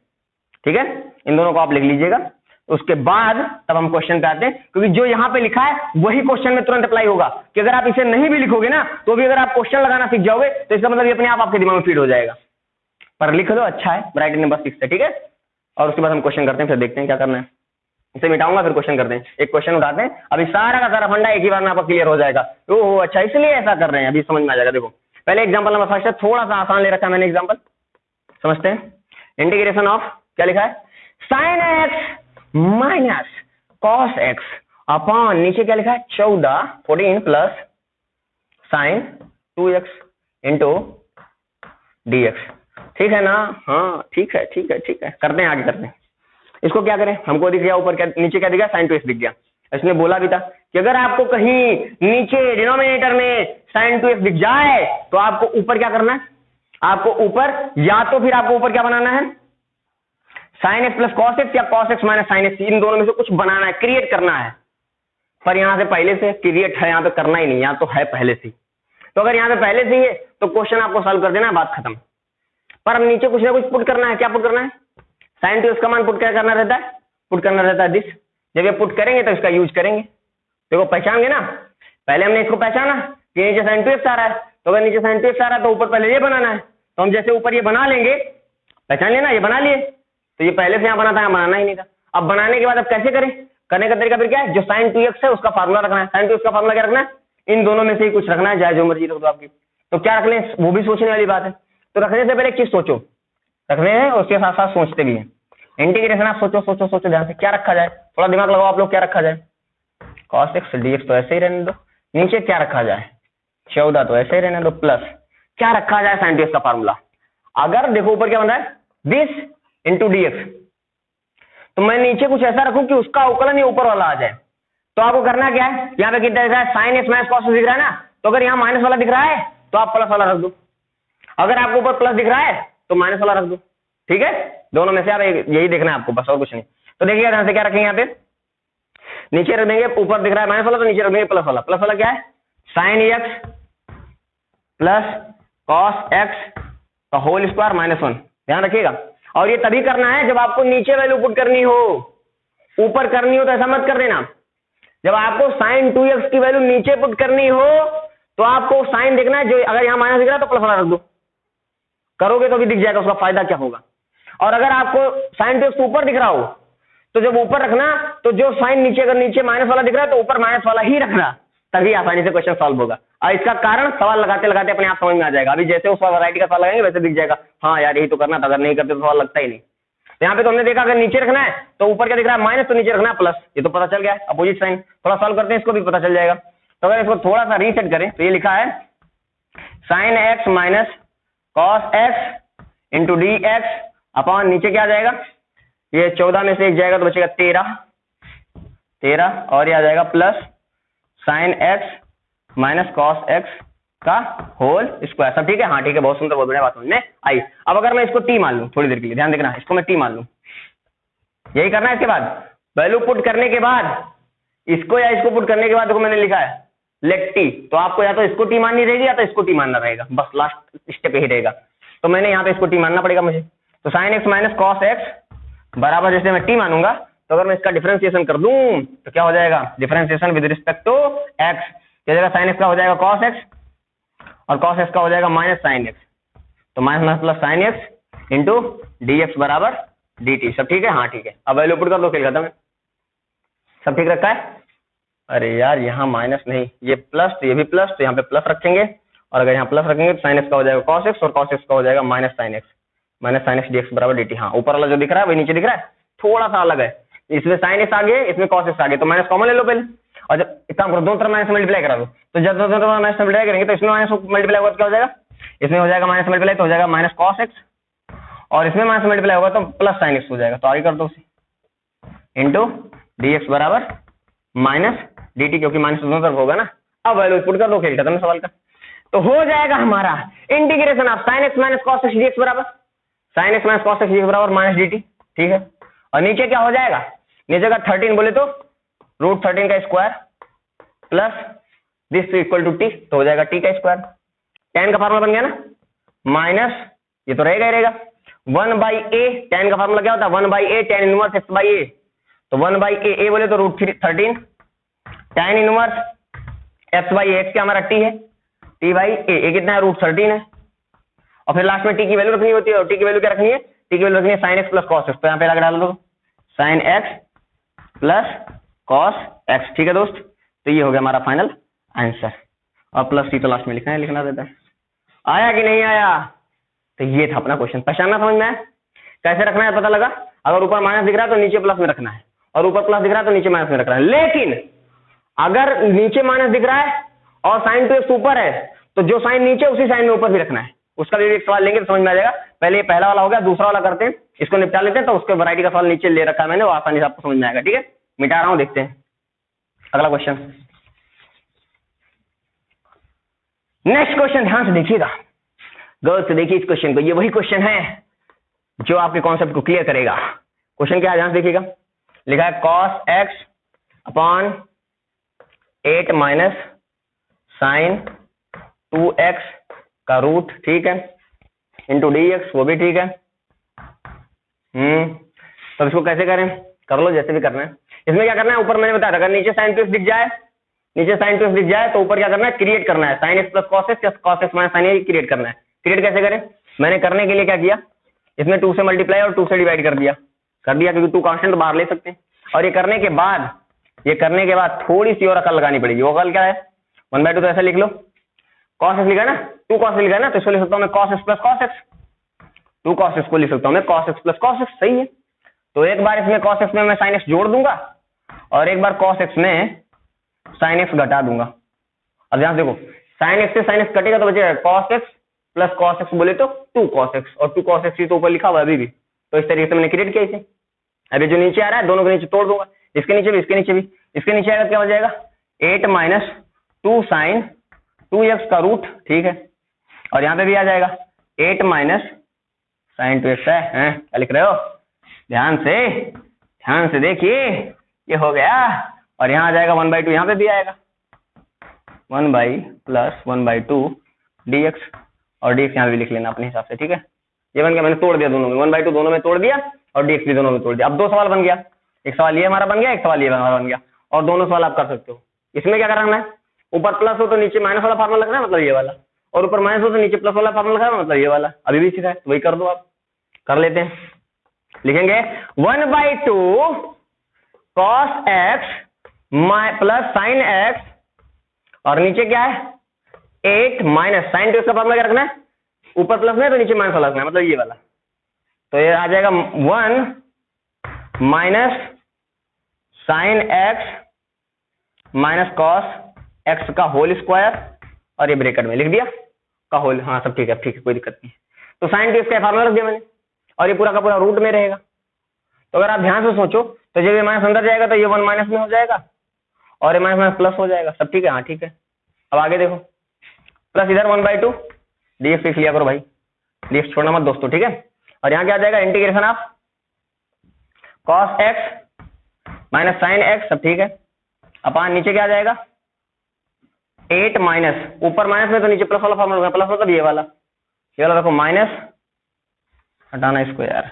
ठीक है, इन दोनों को आप लिख लीजिएगा, उसके बाद तब हम क्वेश्चन पे आते हैं, क्योंकि जो यहाँ पे लिखा है वही क्वेश्चन में तुरंत अप्लाई होगा। कि अगर आप इसे नहीं भी लिखोगे ना तो भी अगर आप क्वेश्चन लगाना सीख जाओगे तो इसका मतलब ये अपने आप आपके दिमाग में फीड हो जाएगा। पर लिख लो, अच्छा है, राइट नंबर 6 है। ठीक है, और उसके बाद हम क्वेश्चन करते हैं, फिर देखते हैं क्या करना है। इसे मिटाऊंगा फिर क्वेश्चन करते हैं, एक क्वेश्चन उठाते हैं। अभी सारा का सारा फंडा एक ही बार में आपका क्लियर हो जाएगा। ओहो अच्छा, इसलिए ऐसा कर रहे हैं, अभी समझ में आ जाएगा। देखो पहले एग्जांपल नंबर फर्स्ट है, थोड़ा सा आसान ले रखा है मैंने एग्जांपल, समझते हैं। इंटीग्रेशन ऑफ, क्या लिखा है? Sine x minus cos x upon, नीचे क्या लिखा है? 14 plus sign 2x into dx। ठीक है ना? हाँ ठीक है, ठीक है, ठीक है, करते हैं, आगे करते हैं। इसको क्या करें? हमको दिख गया ऊपर क्या, नीचे क्या दिख गया? साइन 2x दिख गया। इसने बोला भी था कि अगर आपको कहीं नीचे डिनोमिनेटर में साइन 2x दिख जाए तो आपको ऊपर क्या करना है? आपको ऊपर या तो फिर आपको ऊपर क्या बनाना है? Sine x plus cos x या cos x minus sine x, इन दोनों में से कुछ बनाना है, क्रिएट करना है। पर यहां से पहले से क्रिएट है, यहां पे करना ही नहीं, यहां तो है पहले से। तो अगर यहां पे पहले से ही है तो क्वेश्चन आपको सॉल्व कर देना है, बात खत्म। पर अब नीचे कुछ ना कुछ पुट करना है। क्या पुट करना है? साइन 2x का मान पुट क्या करना रहता है? पुट करना रहता है दिस। जब ये पुट करेंगे तो इसका यूज करेंगे। देखो पहचान गए ना, पहले हमने इसको पहचाना कि नीचे साइन 2x आ रहा है, तो अगर नीचे साइन 2x आ रहा है तो ऊपर पहले ये बनाना है। तो हम जैसे ऊपर ये बना लेंगे, पहचान लेना, ये बना लिए, तो ये पहले से यहाँ बना था, यहाँ बनाना ही नहीं था। अब बनाने के बाद अब कैसे करें? करने का तरीका फिर क्या है? जो साइन 2x है उसका फार्मूला रखना है। साइन 2x का फार्मूला क्या रखना है? इन दोनों में से ही कुछ रखना है, चाहे जो मर्जी रख दो आपकी। तो क्या रख लें, वो भी सोचने वाली बात है। तो रखने से पहले एक चीज सोचो, रखने हैं उसके साथ साथ सोचते भी हैं। इंटीग्रेशन आप सोचो सोचो सोचो ध्यान से, क्या रखा जाए, थोड़ा दिमाग लगाओ आप लोग, क्या रखा जाए? cos x dx तो ऐसे ही रहने दो। नीचे क्या रखा जाए? 14 तो ऐसे ही रहने दो, प्लस क्या रखा जाए? साइन 2x का फार्मूला। अगर देखो ऊपर क्या बन रहा है? दिस इंटू dx, तो मैं नीचे कुछ ऐसा रखूं कि उसका अवकलन ये ऊपर वाला आ जाए। तो आपको करना क्या है? यहाँ पे कितना दिख रहा है? साइन एक्स माइनस कॉस दिख रहा है ना, तो अगर यहाँ माइनस वाला दिख रहा है तो आप प्लस वाला रख दो। अगर आपको ऊपर प्लस दिख रहा है तो माइनस वाला रख दो। ठीक है, दोनों में से आप यही देखना है आपको, बस और कुछ नहीं। तो देखिए ध्यान से, क्या रखेंगे यहाँ पे? नीचे रख देंगे, ऊपर दिख रहा है माइनस वाला तो नीचे रख देंगे प्लस वाला। प्लस वाला क्या है? Sine x plus cos x का होल स्क्वायर माइनस 1। ध्यान रखिएगा, और ये तभी करना है जब आपको नीचे वैल्यू पुट करनी हो। ऊपर करनी हो तो ऐसा मत कर देना। जब आपको साइन 2x की वैल्यू नीचे पुट करनी हो तो आपको साइन देखना है, जो अगर यहाँ माइनस दिख रहा है तो प्लस वाला रख दो। करोगे तो भी दिख जाएगा, उसका फायदा क्या होगा। और अगर आपको साइन 2x ऊपर दिख रहा हो तो जब ऊपर रखना, तो जो साइन नीचे, अगर नीचे माइनस वाला दिख रहा है तो ऊपर माइनस वाला ही रखना, तभी आसानी से क्वेश्चन सॉल्व होगा। और इसका कारण सवाल लगाते लगाते अपने आप समझ में आ जाएगा। अभी जैसे उस वैरायटी का सवाल लगाएंगे वैसे दिख जाएगा, हाँ यार यही तो करना था, अगर नहीं करते तो सवाल लगता ही नहीं। यहाँ पे तो हमने देखा अगर नीचे रखना है तो ऊपर क्या दिख रहा है? माइनस, तो नीचे रखना है प्लस, ये तो पता चल गया है। अपोजिट साइन थोड़ा सॉल्व करते हैं, इसको भी पता चल जाएगा। तो अगर इसको थोड़ा सा रीसेट करें तो ये लिखा है sine x minus cos x into d x upon, नीचे क्या आ जाएगा? ये 14 में से एक जाएगा तो बचेगा 13 और ये आ जाएगा plus sine x minus cos x का होल स्क्वायर। सब ठीक है? हाँ ठीक है, बहुत सुंदर, बहुत बढ़िया, बात समझ में आई। अब अगर मैं इसको t मान लूं, थोड़ी देर के लिए ध्यान देखना, इसको मैं t मान लूं, यही करना है। इसके बाद वैल्यू पुट करने के बाद, इसको या इसको पुट करने के बाद देखो मैंने लिखा है लेट टी, तो आपको या तो इसको टी माननी रहेगी या तो इसको टी मानना रहेगा, बस लास्ट स्टेप यही रहेगा। तो मैंने यहाँ पे इसको टी मानना पड़ेगा मुझे। तो sine x minus cos x बराबर, जैसे मैं टी मानूंगा तो अगर मैं इसका डिफरेंशिएशन कर दूं तो क्या हो जाएगा, differentiation with respect to x, क्या जाएगा, साइन एक्स का हो जाएगा कॉस एक्स और कॉस एक्स का हो जाएगा माइनस साइन एक्स, तो minus plus sine x into d x बराबर डी टी। सब ठीक है, हाँ ठीक है। अब वैल्यू पुट कर दो, खेल खत्म है। सब ठीक रखा है? अरे यार यहाँ माइनस नहीं, ये प्लस तो ये भी प्लस, तो यहाँ पे प्लस रखेंगे, और अगर यहाँ प्लस रखेंगे तो साइन एक्स का हो जाएगा कॉस एक्स और कॉस एक्स का हो जाएगा minus sine x D x बराबर डी टी। हाँ, ऊपर वाला जो दिख रहा है वही नीचे दिख रहा है, थोड़ा सा अलग है, इसमें साइन एक्स आगे, इसमें कॉस एक्स आगे, तो माइनस कॉमन ले लो पहले, और जब इतना करो दोनों तरफ माइनस मल्टीप्लाई करा दो, तो जब दोनों तरफ माइनस मल्टीप्लाई करेंगे तो इसमें माइनस मल्टीप्लाई होगा तो क्या हो जाएगा, इसमें हो जाएगा माइनस मल्टीप्लाई तो हो जाएगा माइनस कॉस एक्स, और इसमें माइनस मल्टीप्लाई होगा तो प्लस साइन एक्स हो जाएगा, तो आगे कर दो उसे इंटू डी एक्स बराबर माइनस डी टी, क्योंकि माइनस दोनों तरफ होगा ना। अब वैल्यू पुट कर दो, खेल खत्म सवाल का। तो हो जाएगा हमारा integration of sine x minus cos x D x बराबर sine x minus cos x D x बराबर माइनस डी टी, ठीक है। और नीचे क्या हो जाएगा, नीचे का 13 बोले तो रूट 13 का square plus this equal to t, तो हो जाएगा टी का स्क्वायर। tan का फार्मूला बन गया ना, माइनस ये तो रहेगा ही रहेगा 1 बाई ए, tan का फार्मूला क्या होता है 1 by A tan inverse x by A, तो 1 बाई ए बोले तो root 13 tan inverse x by x क्या हमारा टी है, टी बाई ए कितना है रूट 13 है, और फिर लास्ट में टी की वैल्यू रखनी होती है, और टी की वैल्यू क्या रखनी है, टी की वैल्यू रखनी है sine x plus cos x, तो यहाँ पे लगा डाल दो sign x plus cos x, ठीक है दोस्त। तो ये हो गया हमारा फाइनल आंसर, और प्लस टी तो लास्ट में लिखना रहता है। आया कि नहीं आया? तो ये था अपना क्वेश्चन, पहचानना समझ में आया कैसे रखना है, पता लगा। अगर ऊपर माइनस दिख रहा है तो नीचे प्लस में रखना है, और ऊपर प्लस दिख रहा है तो नीचे माइनस में रखना है। लेकिन अगर नीचे माइनस दिख रहा है और साइन टू एक्स ऊपर है, तो जो साइन नीचे उसी साइन में ऊपर भी रखना है। उसका भी एक सवाल लेंगे तो समझ में आ जाएगा। पहले ये पहला वाला हो गया, दूसरा वाला करते हैं, इसको निपटा लेते हैं, तो उसके वैरायटी का सवाल नीचे ले रखा है मैंने, वो आसानी से आपको समझ में आएगा। ठीक है, मिटा रहा हूं, देखते हैं अगला क्वेश्चन। नेक्स्ट क्वेश्चन ध्यान से देखिएगा, गौर से देखिए इस क्वेश्चन को। ये वही क्वेश्चन है जो आपके कॉन्सेप्ट को क्लियर करेगा। क्वेश्चन क्या है, ध्यान से देखिएगा। लिखा है cos x upon 8 minus sine 2x का रूट, ठीक है, इंटू dx, वो भी ठीक है। तो इसको कैसे करें, कर लो जैसे भी करना है। इसमें क्या करना है, ऊपर मैंने बताया था, अगर नीचे साइन 2x दिख जाए, नीचे साइन 2x दिख जाए, तो ऊपर क्या करना है, क्रिएट करना है, sine x plus cos x या कॉस एक्स माइनस साइन ए क्रिएट करना है। क्रिएट कैसे करें, मैंने करने के लिए क्या किया, इसमें 2 से मल्टीप्लाई और 2 से डिवाइड कर दिया क्योंकि 2 कांस्टेंट बाहर ले सकते हैं। और ये करने के बाद थोड़ी सी और अकल लगानी पड़ेगी। वो अकल क्या है, 1/2 तो ऐसा लिख लो, कॉस एक्स लिखा है ना, 2 कॉस लिखा है ना, तो इसको लिख सकता हूँ मैं cos x plus cos x, 2 cos x को लिख सकता हूँ मैं cos x plus cos x, सही है। तो एक बार इसमें कॉस एक्स में मैं साइन एक्स जोड़ दूंगा और एक बार कॉस एक्स में साइन एक्स घटा दूंगा। अब ध्यान देखो, साइन एक्स से साइन एक्स कटेगा तो बचेगा cos x plus cos x, बोले तो 2 कॉस एक्स, और 2 कॉस एक्स ही तो ऊपर लिखा हुआ है अभी भी। तो इस तरीके से मैंने क्रिएट किया इसे। अभी जो नीचे आ रहा है दोनों के नीचे तोड़ दूंगा, इसके नीचे भी इसके नीचे भी। इसके नीचे आएगा क्या हो जाएगा 8 माइनस 2 साइन 2x का रूट, ठीक है, और यहाँ पे भी आ जाएगा 8 माइनस साइन 2x है। क्या लिख रहे हो, ध्यान से देखिए, ये हो गया। और यहाँ आ जाएगा 1/2, यहाँ पे भी आएगा 1 बाई प्लस 1/2 dx, और dx यहाँ भी लिख लेना अपने हिसाब से, ठीक है। ये बन गया, मैंने तोड़ दिया दोनों में, 1/2 दोनों में तोड़ दिया और dx भी दोनों में तोड़ दिया। अब 2 सवाल बन गया, एक सवाल ये हमारा बन गया, एक सवाल ये हमारा बन गया, और दोनों सवाल आप कर सकते हो। इसमें क्या करना है, ऊपर प्लस हो तो नीचे माइनस वाला फार्मूला लगना है, मतलब ये वाला, और ऊपर माइनस हो तो नीचे प्लस वाला फार्मूला लगना है, मतलब ये वाला। अभी भी सीखा है तो वही कर दो, आप कर लेते हैं। लिखेंगे 1/2 cos x plus sign x, और नीचे क्या है 8 माइनस साइन 2x का फार्मूला क्या रखना है, ऊपर प्लस में तो नीचे माइनस वाला रखना है, मतलब ये वाला। तो ये आ जाएगा 1 minus sine x minus cos x का होल स्क्वायर, और ये ब्रैकेट में लिख दिया का होल। हाँ सब ठीक है, ठीक है, कोई दिक्कत नहीं। तो साइन 2x का फार्मूला रख दिया मैंने, और ये पूरा का पूरा रूट में रहेगा। तो अगर आप ध्यान से सोचो तो जब ये माइनस अंदर जाएगा तो ये 1 माइनस में हो जाएगा, और ये माइनस माइनस प्लस हो जाएगा। सब ठीक है, हाँ ठीक है। अब आगे देखो, प्लस इधर 1/2 dx लिख लिया करो भाई, dx छोड़ना मत दोस्तों, ठीक है। और यहाँ क्या आ जाएगा integration of cos x minus sine x, सब ठीक है। अपन नीचे क्या आ जाएगा 8 माइनस, ऊपर माइनस में तो नीचे प्लस वाला फॉर्मूला, प्लस मतलब ये वाला देखो माइनस हटाना इसको यार,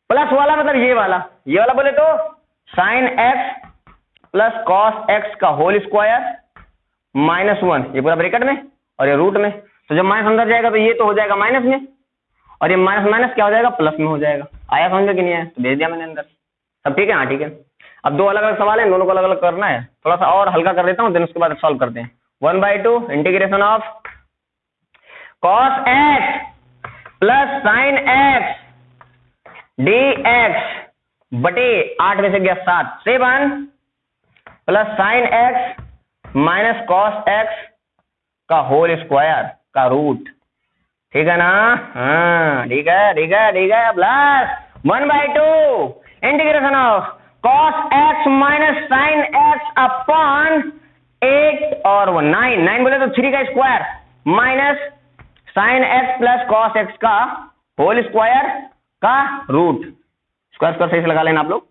प्लस वाला मतलब ये वाला बोले तो sine x plus cos x का होल स्क्वायर -1, ये पूरा ब्रैकेट में और ये रूट में। तो जब माइनस अंदर जाएगा तो ये तो हो जाएगा माइनस में, और ये माइनस माइनस क्या हो जाएगा, प्लस में हो जाएगा। आया समझ में कि नहीं आया, तो भेज दिया मैंने अंदर। सब ठीक है, हाँ ठीक है। अब दो अलग अलग सवाल है, दोनों को अलग अलग करना है, थोड़ा सा और हल्का कर देता हूँ, देन उसके बाद सॉल्व करते हैं। 1/2 integration of cos x plus sine x dx बटे 8 में से गया 7, 7 plus sine x minus cos x का होल स्क्वायर का रूट, ठीक है ना, हाँ ठीक है ठीक है ठीक है। Plus 1/2 integration of cos x minus sine x upon 8 और 9, 9 बोले तो 3 का square minus sine x plus cos x का होल स्क्वायर का रूट। स्क्वायर स्क्वायर सही से लगा लेना आप लोग,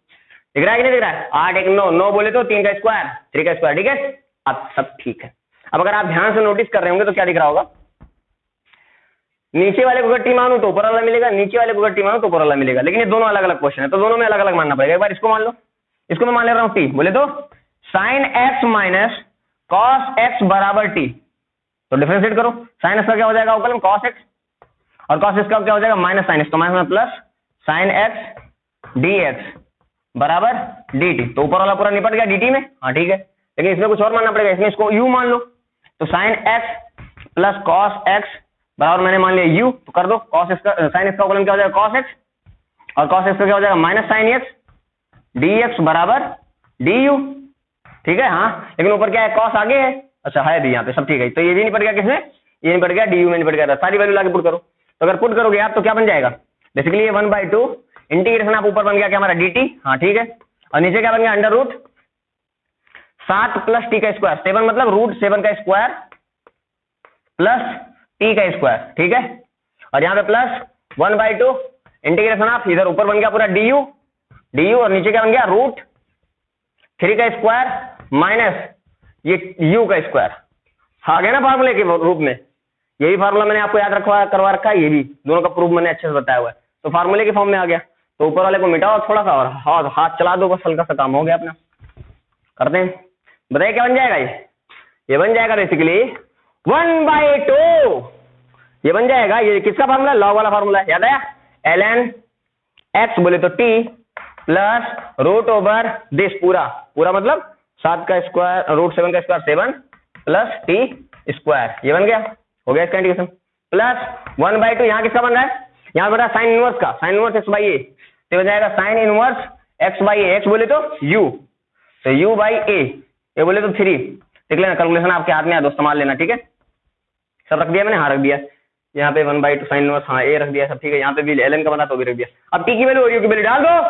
दिख रहा है कि नहीं दिख रहा है। 8 1 9, 9 बोले तो 3 का स्क्वायर 3 का स्क्वायर, ठीक है। अब सब ठीक है। अब अगर आप ध्यान से नोटिस कर रहे होंगे तो क्या दिख रहा होगा, नीचे वाले को गट्टी मानू तो ऊपर वाला मिलेगा, नीचे वाले को गट्टी मानू तो ऊपर वाला मिलेगा, लेकिन ये दोनों अलग अलग क्वेश्चन है तो दोनों में अलग अलग मानना पड़ेगा। एक बार इसको मान लो, इसको मैं मान ले रहा हूँ टी, बोले तो sine x minus cos x बराबर टी, तो डिफरेंशिएट करो, साइन एक्स का क्या हो जाएगा अवकलन कॉस एक्स, और कॉस एक्स का क्या हो जाएगा माइनस साइन एक्स, तो माइनस में प्लस साइन एक्स dx बराबर dt, तो ऊपर वाला पूरा निपट गया dt में, हाँ ठीक है। लेकिन इसमें कुछ और मानना पड़ेगा, इसमें इसको u मान लो, तो sine x plus cos x बराबर मैंने मान लिया u, तो कर दो कॉस एक्स का साइन एक्स का अवकलन क्या हो जाएगा कॉस एक्स, और कॉस एक्स का क्या हो जाएगा माइनस साइन एक्स dx बराबर du, ठीक है। हाँ लेकिन ऊपर क्या है कॉस आगे है, अच्छा है भी यहाँ पे, सब ठीक है। तो ये भी निपट गया किसमें, ये निपट गया du में निपट गया था, सारी वैल्यू लाके पुट करो। तो अगर पुट करोगे आप तो क्या बन जाएगा, बेसिकली ये 1/2 इंटीग्रेशन आप ऊपर बन गया क्या हमारा dt, हाँ ठीक है, और नीचे क्या बन गया अंडर रूट 7 प्लस टी का स्क्वायर, 7 मतलब रूट 7 का स्क्वायर प्लस टी का स्क्वायर, ठीक है। और यहाँ पे प्लस 1/2 इंटीग्रेशन आप इधर ऊपर बन गया पूरा du और नीचे क्या बन गया रूट 3 का स्क्वायर माइनस ये u का स्क्वायर, आ गया ना फार्मूले के रूप में। यही फार्मूला मैंने आपको याद करवा रखा है, ये भी दोनों का प्रूफ मैंने अच्छे से बताया हुआ है, तो फार्मूले के फॉर्म में आ गया। तो ऊपर वाले को मिटाओ थोड़ा सा और हाथ चला दो, बस हल्का सा काम हो गया अपना। करते हैं, बताइए क्या बन जाएगा, ये बन जाएगा बेसिकली 1/2, ये बन जाएगा, ये किसका फार्मूला, लॉग वाला फार्मूला है, याद आया, ln x बोले तो t plus root over this पूरा मतलब 7 का स्क्वायर रूट 7 का स्क्वायर 7 प्लस टी स्क्वायर, ये बन गया, हो गया इसका इंटीग्रेशन। प्लस 1/2 यहाँ किसका बन रहा है, यहाँ बन रहा है साइन इनवर्स का, sine inverse x by A, तो हो जाएगा sine inverse x by A, x बोले तो u, तो u बाई ए, ये बोले तो 3, देख लेना कैलकुलेशन आपके हाथ में है दोस्त, संभाल लेना, ठीक है। सब रख दिया मैंने, हाँ रख दिया, यहाँ पे 1/2 साइन इनवर्स, हाँ ए रख दिया, सब ठीक है। यहाँ पे भी ln का बना तो भी रख दिया। अब टी की वैल्यू और यू की वैल्यू डाल दो,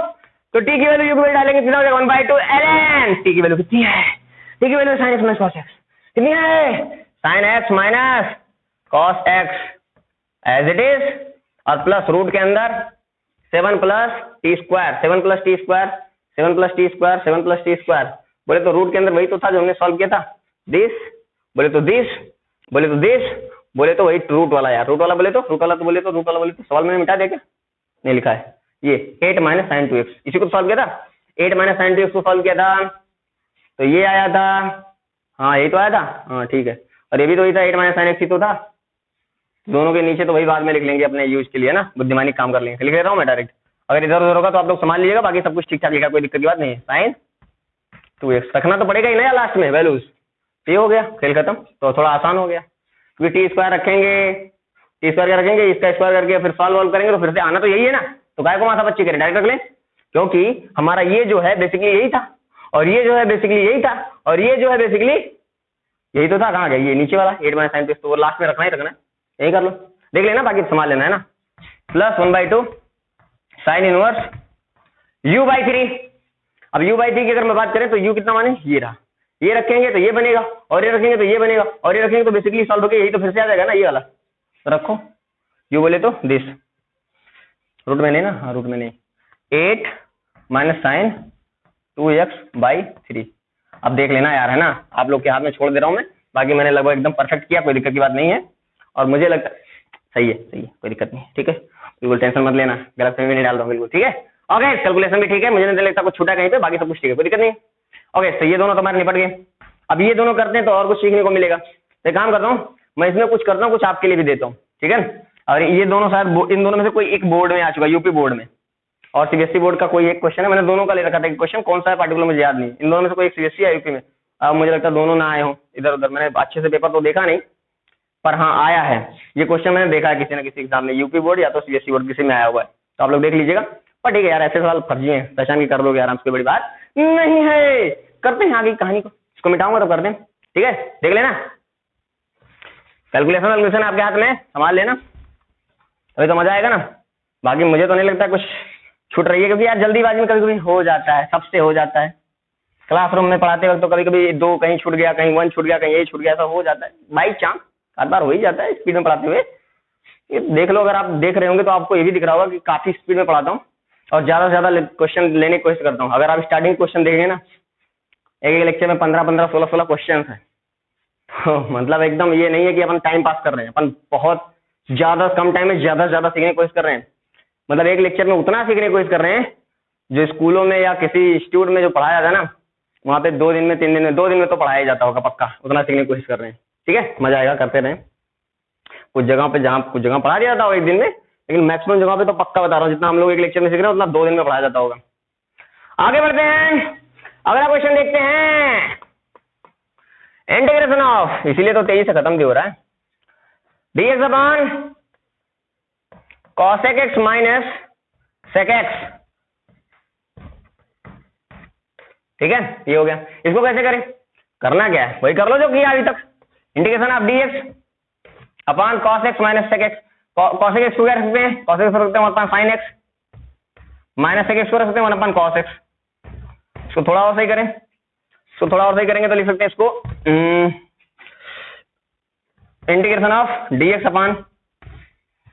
तो टी की वैल्यू यू की वैल्यू डालेंगे कितना हो जाएगा 1/2 ln, टी की वैल्यू कितनी है, टी की value sine x minus cos x कितनी है, sine x minus cos x as it is, और प्लस रूट के अंदर 7 plus t square, 7 plus t square, 7 plus t square, 7 plus t square, बोले तो रूट के अंदर वही तो था जो हमने सॉल्व किया था, दिस बोले तो दिस बोले तो दिस बोले तो वही रूट वाला यार, रूट वाला बोले तो रूट वाला, तो बोले तो रूट वाला बोले तो, सवाल मैंने मिटा दिया क्या, नहीं लिखा है, ये 8 माइनस साइन 2x, इसी को सॉल्व किया था, 8 माइनस साइन 2x को सॉल्व किया था, तो ये आया था, हाँ यही तो आया था, हाँ ठीक है। और ये भी तो वही था 8 माइनस साइन एक्स ही तो था, दोनों के नीचे तो वही बाद में लिख लेंगे अपने यूज के लिए ना, बुद्धिमानी काम कर लेंगे, लिख ले रहा हूँ मैं डायरेक्ट, अगर इधर उधर होगा तो आप लोग संभाल लीजिएगा, बाकी सब कुछ ठीक ठाक लिखा, कोई दिक्कत की बात नहीं है। साइन 2x रखना तो पड़ेगा ही ना लास्ट में वैल्यूज, ये हो गया खेल खत्म, तो थोड़ा आसान हो गया, क्योंकि टी स्क्वायर रखेंगे, टी स्क्वायर क्या रखेंगे, इसका स्क्वायर करके फिर सॉल्व करेंगे, तो फिर से आना तो यही है ना, तो काय को माथा पच्ची करें, डायरेक्ट रख लें, क्योंकि हमारा ये जो है बेसिकली यही था, और ये जो है बेसिकली यही था, और ये जो है बेसिकली यही तो था, कहाँ गया ये नीचे वाला 8 माइनस साइन, तो वो लास्ट में रखना ही रखना है, यही कर लो, देख लेना बाकी संभाल लेना है ना। प्लस 1/2 साइन इनवर्स u/3, अब u/3 की अगर मैं बात करें तो u कितना माने, ये रहा, ये रखेंगे तो ये बनेगा, और ये रखेंगे तो ये बनेगा, और ये रखेंगे तो बेसिकली सॉल्व होकर यही तो फिर से आ जाएगा ना, ये वाला तो रखो, u बोले तो दिस, रूट में नहीं ना, हाँ रूट में नहीं, 8 माइनस साइन 2x/3, अब देख लेना यार, है ना, आप लोग के हाथ में छोड़ दे रहा हूँ मैं, बाकी मैंने लगभग एकदम परफेक्ट किया, कोई दिक्कत की बात नहीं है, और मुझे लगता सही है, कोई दिक्कत नहीं, ठीक है, बिल्कुल टेंशन मत लेना, गलत फहमी नहीं डाल दो, बिल्कुल ठीक है। ओके, कैलकुलेशन भी ठीक है, मुझे नहीं लगता कुछ छूटा कहीं पे, बाकी सब कुछ ठीक है, कोई दिक्कत नहीं। ओके, तो ये दोनों तुम्हारे निपट गए। अब ये दोनों करते हैं तो और कुछ सीखने को मिलेगा। तो एक काम करता हूँ, मैं इसमें कुछ करता हूँ, कुछ आपके लिए भी देता हूँ, ठीक है। और ये दोनों शायद इन दोनों में से कोई एक बोर्ड में आ चुका है, यूपी बोर्ड में, और सीबीएसई बोर्ड का कोई एक क्वेश्चन है, मैंने दोनों का ले रखा था एक क्वेश्चन, कौन सा है पार्टिकुलर मुझे याद नहीं, इन दोनों में से कोई एक सीबीएसई या यूपी में। अब मुझे लगता है दोनों ना आए हो इधर उधर, मैंने अच्छे से पेपर तो देखा नहीं, पर हाँ आया है ये क्वेश्चन, मैंने देखा है किसी न किसी एग्जाम में, यूपी बोर्ड या तो सीबीएसई बोर्ड किसी में आया हुआ है, तो आप लोग देख लीजिएगा। पर ठीक है यार, ऐसे सवाल फर्जी है, पहचान के कर दोगे आराम से, कोई बड़ी बात नहीं है। करते हैं आगे कहानी को, इसको मिटाऊंगा तो कर दें, ठीक है, देख लेना। कैलकुलेशन आपके हाथ में, संभाल लेना, अभी तो मजा आएगा ना। बाकी मुझे तो नहीं लगता कुछ छूट रही है, क्योंकि यार जल्दीबाजी में कभी कभी हो जाता है, सबसे हो जाता है। क्लासरूम में पढ़ाते वक्त तो कभी कभी 2 कहीं छूट गया, कहीं 1 छूट गया, कहीं ये छूट गया, ऐसा हो जाता है बाई चांस, हर बार हो ही जाता है स्पीड में पढ़ाते हुए। ये देख लो, अगर आप देख रहे होंगे तो आपको ये भी दिख रहा होगा कि काफी स्पीड में पढ़ाता हूँ और ज्यादा से ज्यादा क्वेश्चन लेने की कोशिश करता हूँ। अगर आप स्टार्टिंग क्वेश्चन देखेंगे ना, एक लेक्चर में 15-15, 16-16 क्वेश्चन है, तो मतलब एकदम ये नहीं है कि अपन टाइम पास कर रहे हैं, अपन बहुत ज्यादा कम टाइम में ज्यादा से ज्यादा सीखने की कोशिश कर रहे हैं। मतलब एक लेक्चर में उतना सीखने की कोशिश कर रहे हैं जो स्कूलों में या किसी इंस्टीट्यूट में जो पढ़ाया जाता है ना, वहाँ पे 2 दिन में 3 दिन में 2 दिन में तो पढ़ाया जाता होगा पक्का, उतना सीखने की कोशिश कर रहे हैं, ठीक है, मजा आएगा, करते रहें। कुछ जगह पे जहाँ कुछ जगह पढ़ा दिया जाता होगा 1 दिन में, लेकिन मैक्सिमम जगह पे तो पक्का बता रहा हूँ, जितना हम लोग एक लेक्चर में सीख रहे हैं उतना 2 दिन में पढ़ाया जाता होगा। आगे बढ़ते हैं, अगला क्वेश्चन देखते हैं। इंटीग्रेशन ऑफ, इसीलिए तो तेजी से खत्म भी हो रहा है, dx upon cosec x minus sec x, ठीक है, ये हो गया। इसको कैसे करें, करना क्या है, वही कर लो जो किया अभी तक। Integration of dx upon cos x minus sec x, cosec x को क्या रख सकते हैं, cosec x रख सकते हैं 1 sin x, minus sec x को रख सकते हैं 1 अपॉन cos x। इसको थोड़ा और सही करें, इसको थोड़ा और सही करेंगे तो लिख सकते हैं इसको integration of dx upon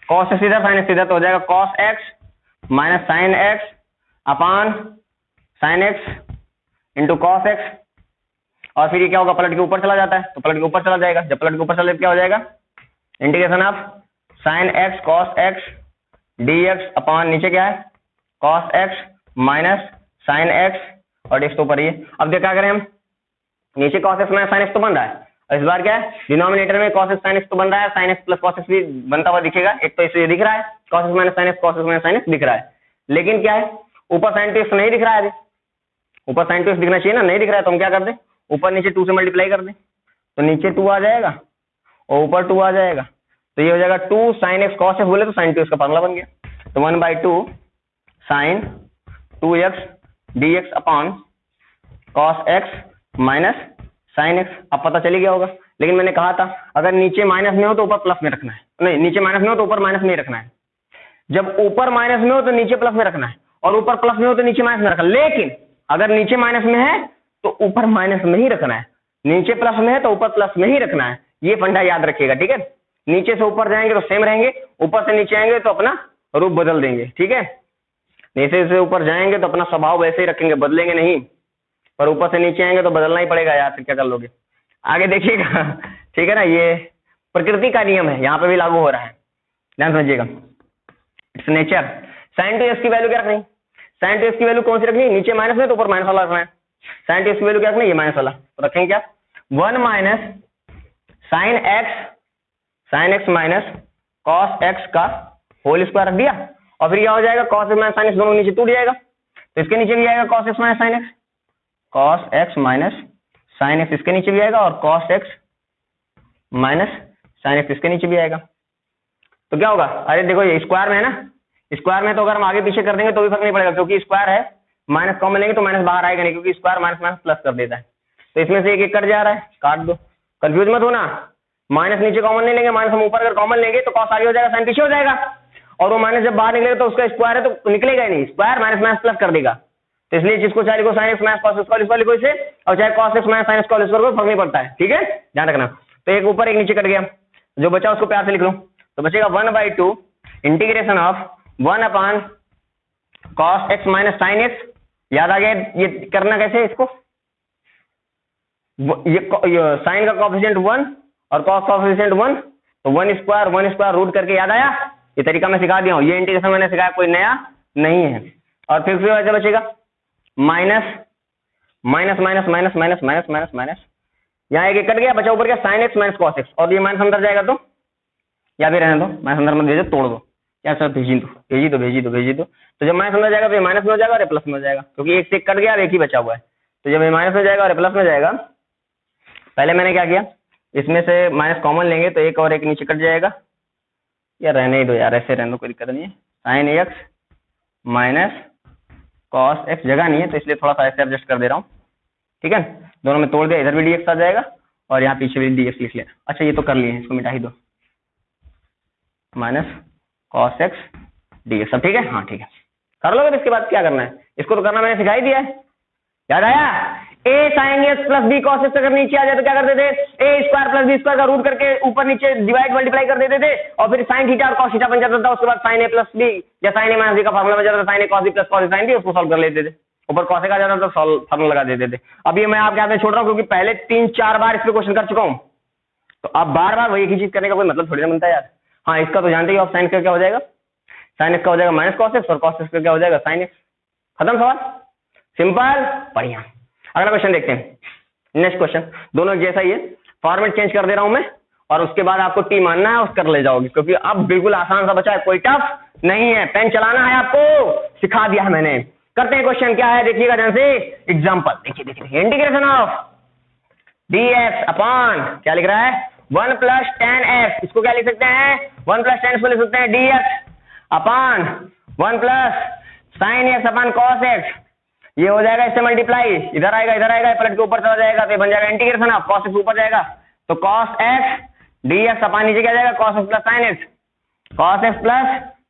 cos सीधा sin सीधा, तो हो जाएगा cos x minus sin x upon sin x into cos x, और फिर ये क्या होगा, पलट के ऊपर चला जाता है तो पलट के ऊपर चला जाएगा, जब पलट के ऊपर चला क्या हो जाएगा, integration of sin x cos x dx upon नीचे क्या है cos x minus sin x, और x तो ऊपर ही है। अब देखा करें हम, नीचे cos x minus sin x तो बन रहा है, और इस बार क्या है, डिनोमिनेटर में cos x sin x तो बन रहा है, sin x plus cos x भी बनता हुआ दिखेगा, एक तो इसे दिख रहा है cos x minus sin x, cos x minus sin x दिख रहा है, लेकिन क्या है ऊपर sin 2x नहीं दिख रहा है, ऊपर sin 2x दिखना चाहिए ना, नहीं दिख रहा है, तो हम क्या कर दें, ऊपर नीचे 2 से मल्टीप्लाई कर दें, तो नीचे 2 आ जाएगा और ऊपर 2 आ जाएगा, तो ये हो जाएगा 2 sin x cos x, बोले तो sin 2x का फॉर्मूला बन गया, तो 1/2 sin 2x dx upon cos x minus sin x। अब पता चली गया होगा, लेकिन मैंने कहा था अगर नीचे माइनस में हो तो ऊपर प्लस में रखना है, नहीं नीचे माइनस में हो तो ऊपर माइनस में ही रखना है, जब ऊपर माइनस में हो तो नीचे प्लस में रखना है, और ऊपर प्लस में हो तो नीचे माइनस में रखना है। लेकिन अगर नीचे माइनस में है तो ऊपर माइनस में ही रखना है, नीचे प्लस में है तो ऊपर प्लस में ही रखना है, ये फंडा याद रखिएगा, ठीक है। नीचे से ऊपर जाएंगे तो सेम रहेंगे, ऊपर से नीचे आएंगे तो अपना रूप बदल देंगे, ठीक है। नीचे से ऊपर जाएंगे तो अपना स्वभाव वैसे ही रखेंगे, बदलेंगे नहीं, पर ऊपर से नीचे आएंगे तो बदलना ही पड़ेगा यार, फिर क्या कर लोगे। आगे देखिएगा, ठीक है ना, ये प्रकृति का नियम है, यहाँ पे भी लागू हो रहा है, ध्यान समझिएगा, इट्स नेचर। sin 2x की वैल्यू क्या रखनी, sin 2x की वैल्यू कौन सी रखनी, नीचे माइनस में तो ऊपर माइनस वाला रखना है, sin 2x की वैल्यू क्या रखनी, ये माइनस वाला, तो रखेंगे क्या 1 minus sin x minus cos x का होल स्क्वायर रख दिया, और फिर क्या हो जाएगा cos x minus sin x दोनों नीचे टूट जाएगा, तो इसके नीचे भी आएगा cos x minus sin x, cos x minus sin x इसके नीचे भी आएगा, और cos x minus sin x इसके नीचे भी आएगा, तो क्या होगा, अरे देखो ये स्क्वायर में है ना, स्क्वायर में तो अगर हम आगे पीछे कर देंगे तो भी फर्क नहीं पड़ेगा, क्योंकि स्क्वायर है, माइनस कॉमन लेंगे तो माइनस बाहर आएगा नहीं, क्योंकि स्क्वायर माइनस माइनस प्लस कर देता है, तो इसमें से एक एक कट जा रहा है, काट दो, कंफ्यूज मत होना, माइनस नीचे कॉमन नहीं लेंगे, माइनस हम ऊपर अगर कॉमन लेंगे तो cos आगे हो जाएगा, sin पीछे हो जाएगा, और वो माइनस जब बाहर निकलेगा तो उसका स्क्वायर है तो निकलेगा ही नहीं, स्क्वायर माइनस माइनस प्लस कर देगा, तो इसलिए जिसको चाहे लिखो sin x minus cos x वाली लिखो इसे, और चाहे cos x minus sin x cos x को फर्क नहीं पड़ता है, ठीक है, ध्यान रखना। तो एक ऊपर एक नीचे कट गया, जो बचा उसको प्यार से लिख लो, तो बचेगा 1/2 integration of 1 upon cos x minus sin x, याद आ गया ये करना कैसे इसको, ये साइन का कोएफिशिएंट 1 और कॉस कोएफिशिएंट 1, तो 1 स्क्वायर रूट करके याद आया। ये तरीका मैं सिखा दिया हूँ, ये इंटीग्रेशन मैंने सिखाया, कोई नया नहीं है। और फिर वैसे बचेगा minus minus minus minus minus minus minus minus, यहाँ एक कट गया, बचा ऊपर क्या sine x minus cos x, और ये माइनस अंदर जाएगा तो या भी रहने दो, माइनस अंदर मत भेजो, तोड़ दो या सर भेजी दो। तो जब माइनस अंदर जाएगा तो ये माइनस में हो जाएगा और प्लस में हो जाएगा, क्योंकि एक से एक कट गया, एक ही बचा हुआ है। तो जब ये माइनस में जाएगा और प्लस में जाएगा, पहले मैंने क्या किया, इसमें से माइनस कॉमन लेंगे तो एक और एक नीचे कट जाएगा, या रहने ही दो यार, ऐसे रहने दो, कोई दिक्कत नहीं है। Sine x minus cos x, जगह नहीं है तो इसलिए थोड़ा सा ऐसे एडजस्ट कर दे रहा हूँ, ठीक है। दोनों में तोड़ दिया, इधर भी dx आ जाएगा और यहाँ पीछे भी dx लिख लिया। अच्छा ये तो कर लिए, इसको मिटा ही दो, माइनस कॉस एक्स dx, सब ठीक है, हाँ ठीक है, कर लोगे। इसके बाद क्या करना है, इसको तो करना मैंने सिखा ही दिया है, याद आया। a sin x plus b cos x अगर नीचे आ जाए तो क्या करते थे, a square plus b square का रूट करके ऊपर नीचे डिवाइड मल्टीप्लाई कर देते थे, और फिर sin थीटा और cos थीटा बन जाता था। उसके बाद sin a प्लस b या sin a माइनस b का फार्मूला बन जाता था, sin a cos b plus cos a sin b, उसको सॉल्व कर लेते थे, ऊपर cos a आ जाता था तो फार्मूला लगा देते थे। अब ये मैं आपके हाथ में छोड़ रहा हूँ, क्योंकि पहले 3-4 बार इस पे क्वेश्चन कर चुका हूँ, तो अब बार बार वही एक ही चीज करने का कोई मतलब थोड़ी ना बनता है यार। हाँ इसका तो जानते ही आप, साइन का क्या हो जाएगा, साइन एक्स का हो जाएगा माइनस कॉस एक्स, और कॉस एक्स का क्या हो जाएगा साइन एक्स, खत्म सवाल, सिंपल, बढ़िया। अगला क्वेश्चन देखते हैं, नेक्स्ट क्वेश्चन, दोनों जैसा ही है, फॉर्मेट चेंज कर दे रहा हूं मैं, और उसके बाद आपको टी मानना है और कर ले जाओगे, क्योंकि अब बिल्कुल आसान सा बचा है, कोई टफ नहीं है, पेन चलाना है आपको, सिखा दिया है मैंने। करते हैं क्वेश्चन, क्या है देखिएगा ध्यान से, एग्जांपल देखिए, इंटीग्रेशन ऑफ dx अपॉन क्या लिख रहा है 1 प्लस tan x, इसको क्या लिख सकते हैं 1 प्लस tan x को लिख सकते हैं dx upon 1 plus sin x upon cos x, ये हो जाएगा इससे मल्टीप्लाई, इधर आएगा पलट के ऊपर चला जाएगा, तो ये बन जाएगा इंटीग्रेशन ऑफ cos x ऊपर जाएगा तो cos x dx अपॉन नीचे क्या जाएगा cos x plus sin x, cos x plus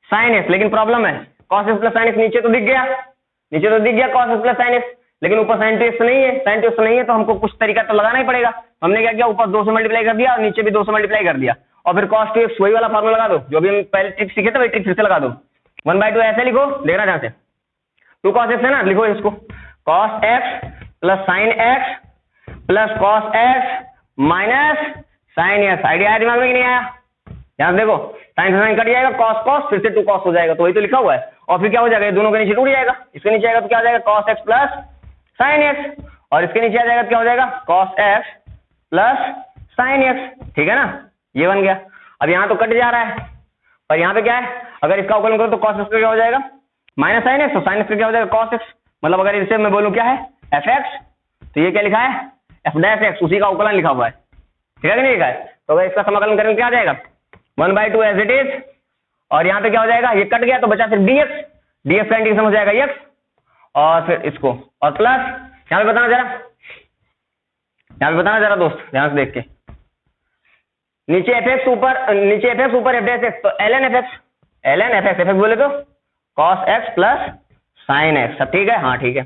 sin x। लेकिन प्रॉब्लम है, cos x plus sin x नीचे तो दिख गया cos x plus sin x, लेकिन ऊपर sin 2x नहीं है, तो हमको कुछ तरीका तो लगाना ही पड़ेगा। हमने क्या किया, ऊपर 2 से मल्टीप्लाई कर दिया और नीचे भी 2 से मल्टीप्लाई कर दिया, और फिर cos 2x वही वाला फार्मूला लगा दो, जो भी हम पहले ट्रिक सीखे थे वही ट्रिक फिर से लगा दो, 1/2 ऐसे लिखो, देखना ध्यान से, 2 cos x है ना, लिखो इसको cos x plus sin x plus cos x minus sin x। Idea आया दिमाग में कि नहीं आया, यहाँ देखो sin से sin कट जाएगा, cos फिर से 2 cos हो जाएगा, तो वही तो लिखा हुआ है, और फिर क्या हो जाएगा, ये दोनों के नीचे टूट जाएगा, इसके नीचे आएगा तो क्या हो जाएगा cos x plus sin x, और इसके नीचे आ जाएगा तो क्या हो जाएगा cos x plus sin x, ठीक है ना, ये बन गया। अब यहाँ तो कट जा रहा है, पर यहाँ पे क्या है, अगर इसका अवकलन करो तो cos x का क्या हो जाएगा माइनस sin x, तो sin x का क्या हो जाएगा cos x, मतलब अगर इसे मैं बोलूँ क्या है fx, तो ये क्या लिखा है f डैश x, उसी का अवकलन लिखा हुआ है, ठीक है कि नहीं लिखा है। तो अगर इसका समाकलन करेंगे क्या आ जाएगा 1/2 एज इट इज, और यहाँ पे क्या हो जाएगा, ये कट गया तो बचा सिर्फ dx का इंटीग्रेशन हो जाएगा x, और फिर इसको और प्लस यहाँ पे बताना जरा दोस्त ध्यान से देख के, नीचे fx ऊपर f डैश x, तो ln fx बोले तो cos x plus sin x, सब ठीक है, हाँ ठीक है,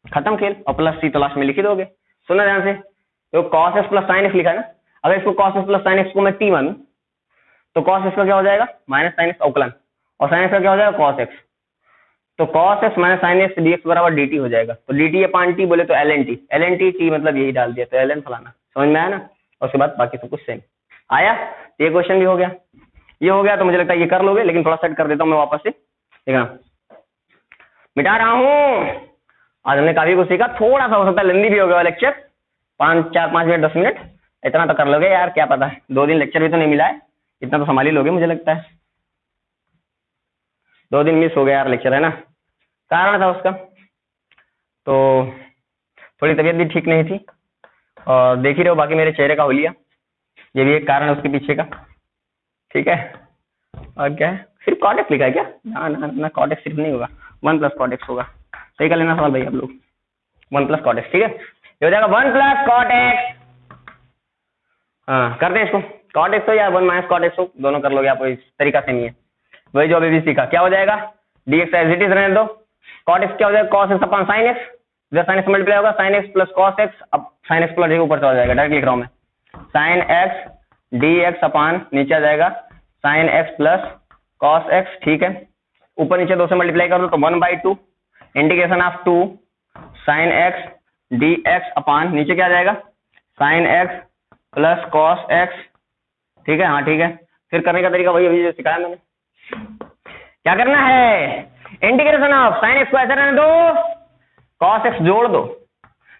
खत्म खेल, और प्लस c तो लास्ट में लिख ही दोगे। सुनना ध्यान से, तो cos x plus sin x लिखा है ना, अगर इसको cos x plus sin x को मैं t मानूं तो cos x का क्या हो जाएगा माइनस sin x अवकलन, और sin x का क्या हो जाएगा cos x, तो cos x minus sin x dx बराबर dt हो जाएगा, तो dt अपॉन t बोले तो ln t मतलब यही डाल दिया, तो ln फलाना, समझ में आया ना, और उसके बाद बाकी सब कुछ सेम आया। ये क्वेश्चन भी हो गया, ये हो गया, तो मुझे लगता है ये कर लोगे, लेकिन थोड़ा सेट कर देता हूँ मैं वापस से, देखना मिटा रहा हूँ। आज हमने काफी कुछ सीखा, थोड़ा सा हो सकता है लेंदी भी हो गया लेक्चर, 4-5 मिनट 10 मिनट, इतना तो कर लोगे यार, क्या पता है 2 दिन लेक्चर भी तो नहीं मिला है, इतना तो संभाल ही लोगे मुझे लगता है। 2 दिन मिस हो गया यार लेक्चर, है ना, कारण था उसका, तो थोड़ी तबीयत भी ठीक नहीं थी, और देख ही रहे हो बाकी मेरे चेहरे का हुलिया, ये भी एक कारण है उसके पीछे का, ठीक है। और क्या है, सिर्फ cot x लिखा है क्या, ना cot x सिर्फ नहीं होगा, 1 प्लस cot x होगा, सही कर लेना सवाल भाई आप लोग, 1 प्लस cot x, ठीक है, ये हो जाएगा 1 प्लस cot x। हाँ करते हैं इसको, cot x हो या 1 माइनस cot x हो, दोनों कर लोगे आप, इस तरीका से नहीं है, वही जो अभी भी सीखा, क्या हो जाएगा dx एज इट इज रहने दो, cot x क्या हो जाएगा cos x upon sin x, इधर sin x मल्टीप्लाई होगा sin x plus cos x, अब sin x प्लस ऊपर चला जाएगा, डायरेक्ट लिख रहा हूँ मैं, sin x dx अपॉन नीचे आ जाएगा sin x plus cos x, ठीक है, ऊपर नीचे 2 से मल्टीप्लाई कर दो तो 1/2 integration of 2 sin x dx upon नीचे क्या आ जाएगा sine x plus cos x, ठीक है, हाँ ठीक है। फिर करने का तरीका वही अभी जो सिखाया मैंने। क्या करना है, इंटीग्रेशन ऑफ साइन एक्स को ऐसा रहने दो, कॉस एक्स जोड़ दो,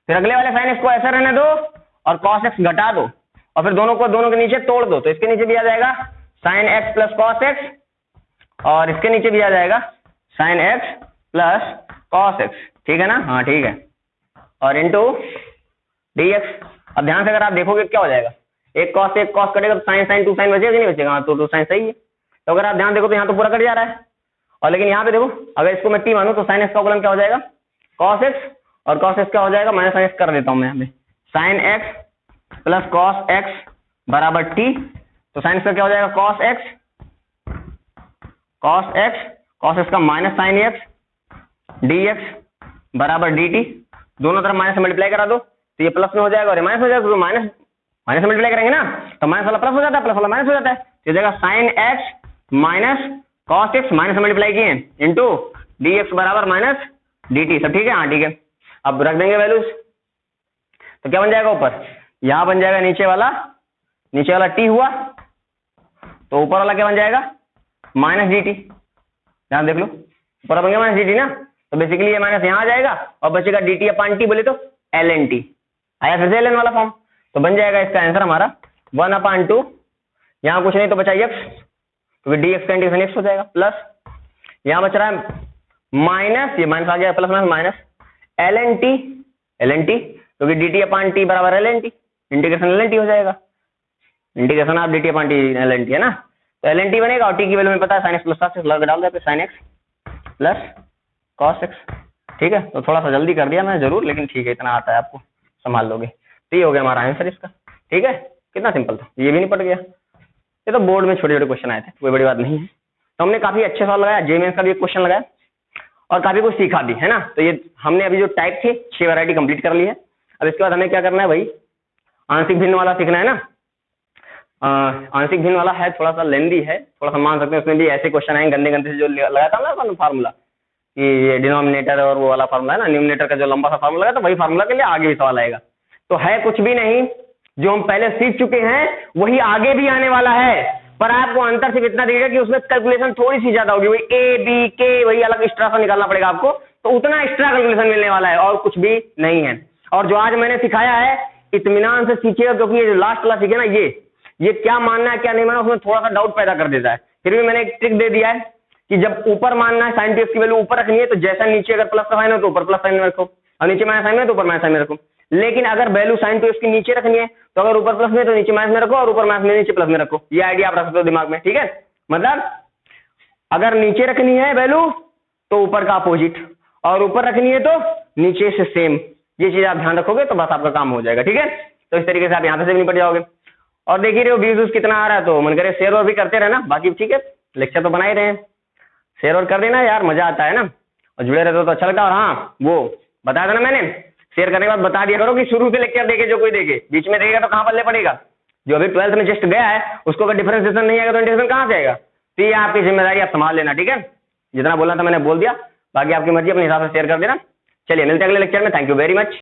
फिर अगले वाले साइन एक्स को ऐसा रहने दो और कॉस एक्स घटा दो, और फिर दोनों को दोनों के नीचे तोड़ दो, तो इसके नीचे भी आ जाएगा sine x plus cos x, और इसके नीचे भी आ जाएगा sine x plus cos x, ठीक है ना, हाँ ठीक है, और इंटू डी एक्स। अब ध्यान से अगर आप देखोगे क्या हो जाएगा, एक कॉस से एक कॉस कटेगा तो साइन साइन टू साइन बचेगा कि नहीं बचेगा, हाँ तो साइन सही है। तो अगर आप ध्यान देखो तो यहाँ तो पूरा कट जा रहा है, और लेकिन यहाँ पे देखो अगर इसको मैं टी मानूं तो साइन एक्स का कॉलम क्या हो जाएगा, कॉस एक्स, और कॉस एक्स क्या हो जाएगा, माइनस साइन एक्स कर देता हूँ मैं यहाँ पे, sine x plus cos x बराबर टी, तो साइन एक्स का क्या हो जाएगा, cos x, cos x, cos x का minus sine x D x बराबर डी टी, दोनों तरफ माइनस से मल्टीप्लाई करा दो तो ये प्लस में हो जाएगा और ये माइनस हो जाएगा, तो माइनस माइनस से मल्टीप्लाई करेंगे ना तो माइनस वाला प्लस हो जाता है, प्लस वाला माइनस हो जाता है, तो ये जाएगा sine x minus cos x, minus से मल्टीप्लाई किए इंटू डी एक्स बराबर माइनस डी टी, सब ठीक है, हाँ ठीक है। अब रख देंगे वैल्यूज, तो क्या बन जाएगा, ऊपर यहां बन जाएगा नीचे वाला टी हुआ, तो ऊपर वाला क्या बन जाएगा, माइनस डी टी, ध्यान देख लो ऊपर बन गया माइनस डी टी ना, तो बेसिकली ये माइनस यहाँ आ जाएगा और बचेगा डी टी अपॉन टी, बोले तो एल एन टी आया, फिर से एल एन वाला फॉर्म, तो बन जाएगा इसका आंसर हमारा 1/2, यहाँ कुछ नहीं तो बचा एक्स, क्योंकि डी एक्स का इंटीग्रेशन एक्स हो जाएगा, प्लस यहाँ बच रहा है माइनस, ये माइनस आ गया plus minus minus l n t, क्योंकि डी टी अपॉन टी बराबर l n t, integration l n t हो जाएगा, इंटीग्रेशन आप d t upon t l n t है ना, तो एल एन टी बनेगा, और टी की वैल्यू में पता है sine x plus cos x लगा डाल दे, sine x plus cos x, ठीक है। तो थोड़ा सा जल्दी कर दिया मैं जरूर, लेकिन ठीक है इतना आता है आपको, संभाल लोगे, तो ये हो गया हमारा आंसर इसका, ठीक है, कितना सिंपल था, ये भी नहीं पड़ गया, ये तो बोर्ड में छोटे छोटे क्वेश्चन आए थे, कोई बड़ी बात नहीं है। तो हमने काफी अच्छे सवाल लगाया, जेईई का भी एक क्वेश्चन लगाया और काफी कुछ सीखा भी, है ना। तो ये हमने अभी जो टाइप थी 6 वैरायटी कंप्लीट कर ली है। अब इसके बाद हमें क्या करना है भाई, आंशिक भिन्न वाला सीखना है ना। आंशिक भिन्न वाला है थोड़ा सा लेंदी है, थोड़ा सा मान सकते हैं, उसमें भी ऐसे क्वेश्चन आएंगे गंदे गंदे से, जो लगाया था ना फार्मूला कि ये डिनोमिनेटर और वो वाला फार्मूला है ना, न्यूमिनेटर का जो लंबा सा फार्मूला है, तो वही फार्मूला के लिए आगे भी सवाल आएगा। तो है कुछ भी नहीं, जो हम पहले सीख चुके हैं वही आगे भी आने वाला है, पर आपको अंतर सिर्फ इतना दिखेगा कि उसमें कैलकुलेशन थोड़ी सी ज्यादा होगी, वही ए बी के वही अलग एक्स्ट्रा सा निकालना पड़ेगा आपको, तो उतना एक्स्ट्रा कैलकुलेशन मिलने वाला है और कुछ भी नहीं है। और जो आज मैंने सिखाया है इत्मीनान से सीखिएगा, क्योंकि ये जो लास्ट वाला सीखे ना, ये क्या मानना है क्या नहीं मानना, उसमें थोड़ा सा डाउट पैदा कर देता है। फिर भी मैंने एक ट्रिक दे दिया है कि जब ऊपर मानना है साइन एक्स की वैल्यू ऊपर रखनी है, तो जैसा नीचे अगर प्लस का साइन हो तो ऊपर प्लस साइन में रखो, और नीचे माइनस साइन में तो ऊपर माइनस साइन में रखो। लेकिन अगर वैल्यू साइन एक्स की नीचे रखनी है तो अगर ऊपर प्लस में तो नीचे माइनस में रखो, और ऊपर माइनस में नीचे प्लस में रखो। ये आइडिया आप रख सकते हो दिमाग में, ठीक है। मतलब अगर नीचे रखनी है वैल्यू तो ऊपर का अपोजिट, और ऊपर रखनी है तो नीचे से सेम। ये चीज आप ध्यान रखोगे तो बस आपका काम हो जाएगा, ठीक है। तो इस तरीके से आप यहाँ से निपट जाओगे। और देखिए रहे हो व्यूज कितना आ रहा है, तो मन करे शेयर और भी करते रहना। बाकी ठीक है, लेक्चर तो बना ही रहे हैं, शेयर और कर देना यार, मजा आता है ना, और जुड़े रहते हो तो अच्छा लगता है। और हाँ, वो बताया था ना मैंने, शेयर करने के बाद बता दिया करो कि शुरू से लेक्चर देखे, जो कोई देखे, बीच में देखेगा तो कहाँ पल्ले पड़ेगा। जो अभी 12th में जस्ट गया है उसको अगर डिफरेंशिएशन नहीं आएगा तो इंटीग्रेशन कहाँ से आएगा। तो ये आपकी जिम्मेदारी, आप संभाल लेना, ठीक है। जितना बोलना था मैंने बोल दिया, बाकी आपकी मर्जी, अपने हिसाब से शेयर कर देना। चलिए मिलते हैं अगले लेक्चर में, थैंक यू वेरी मच।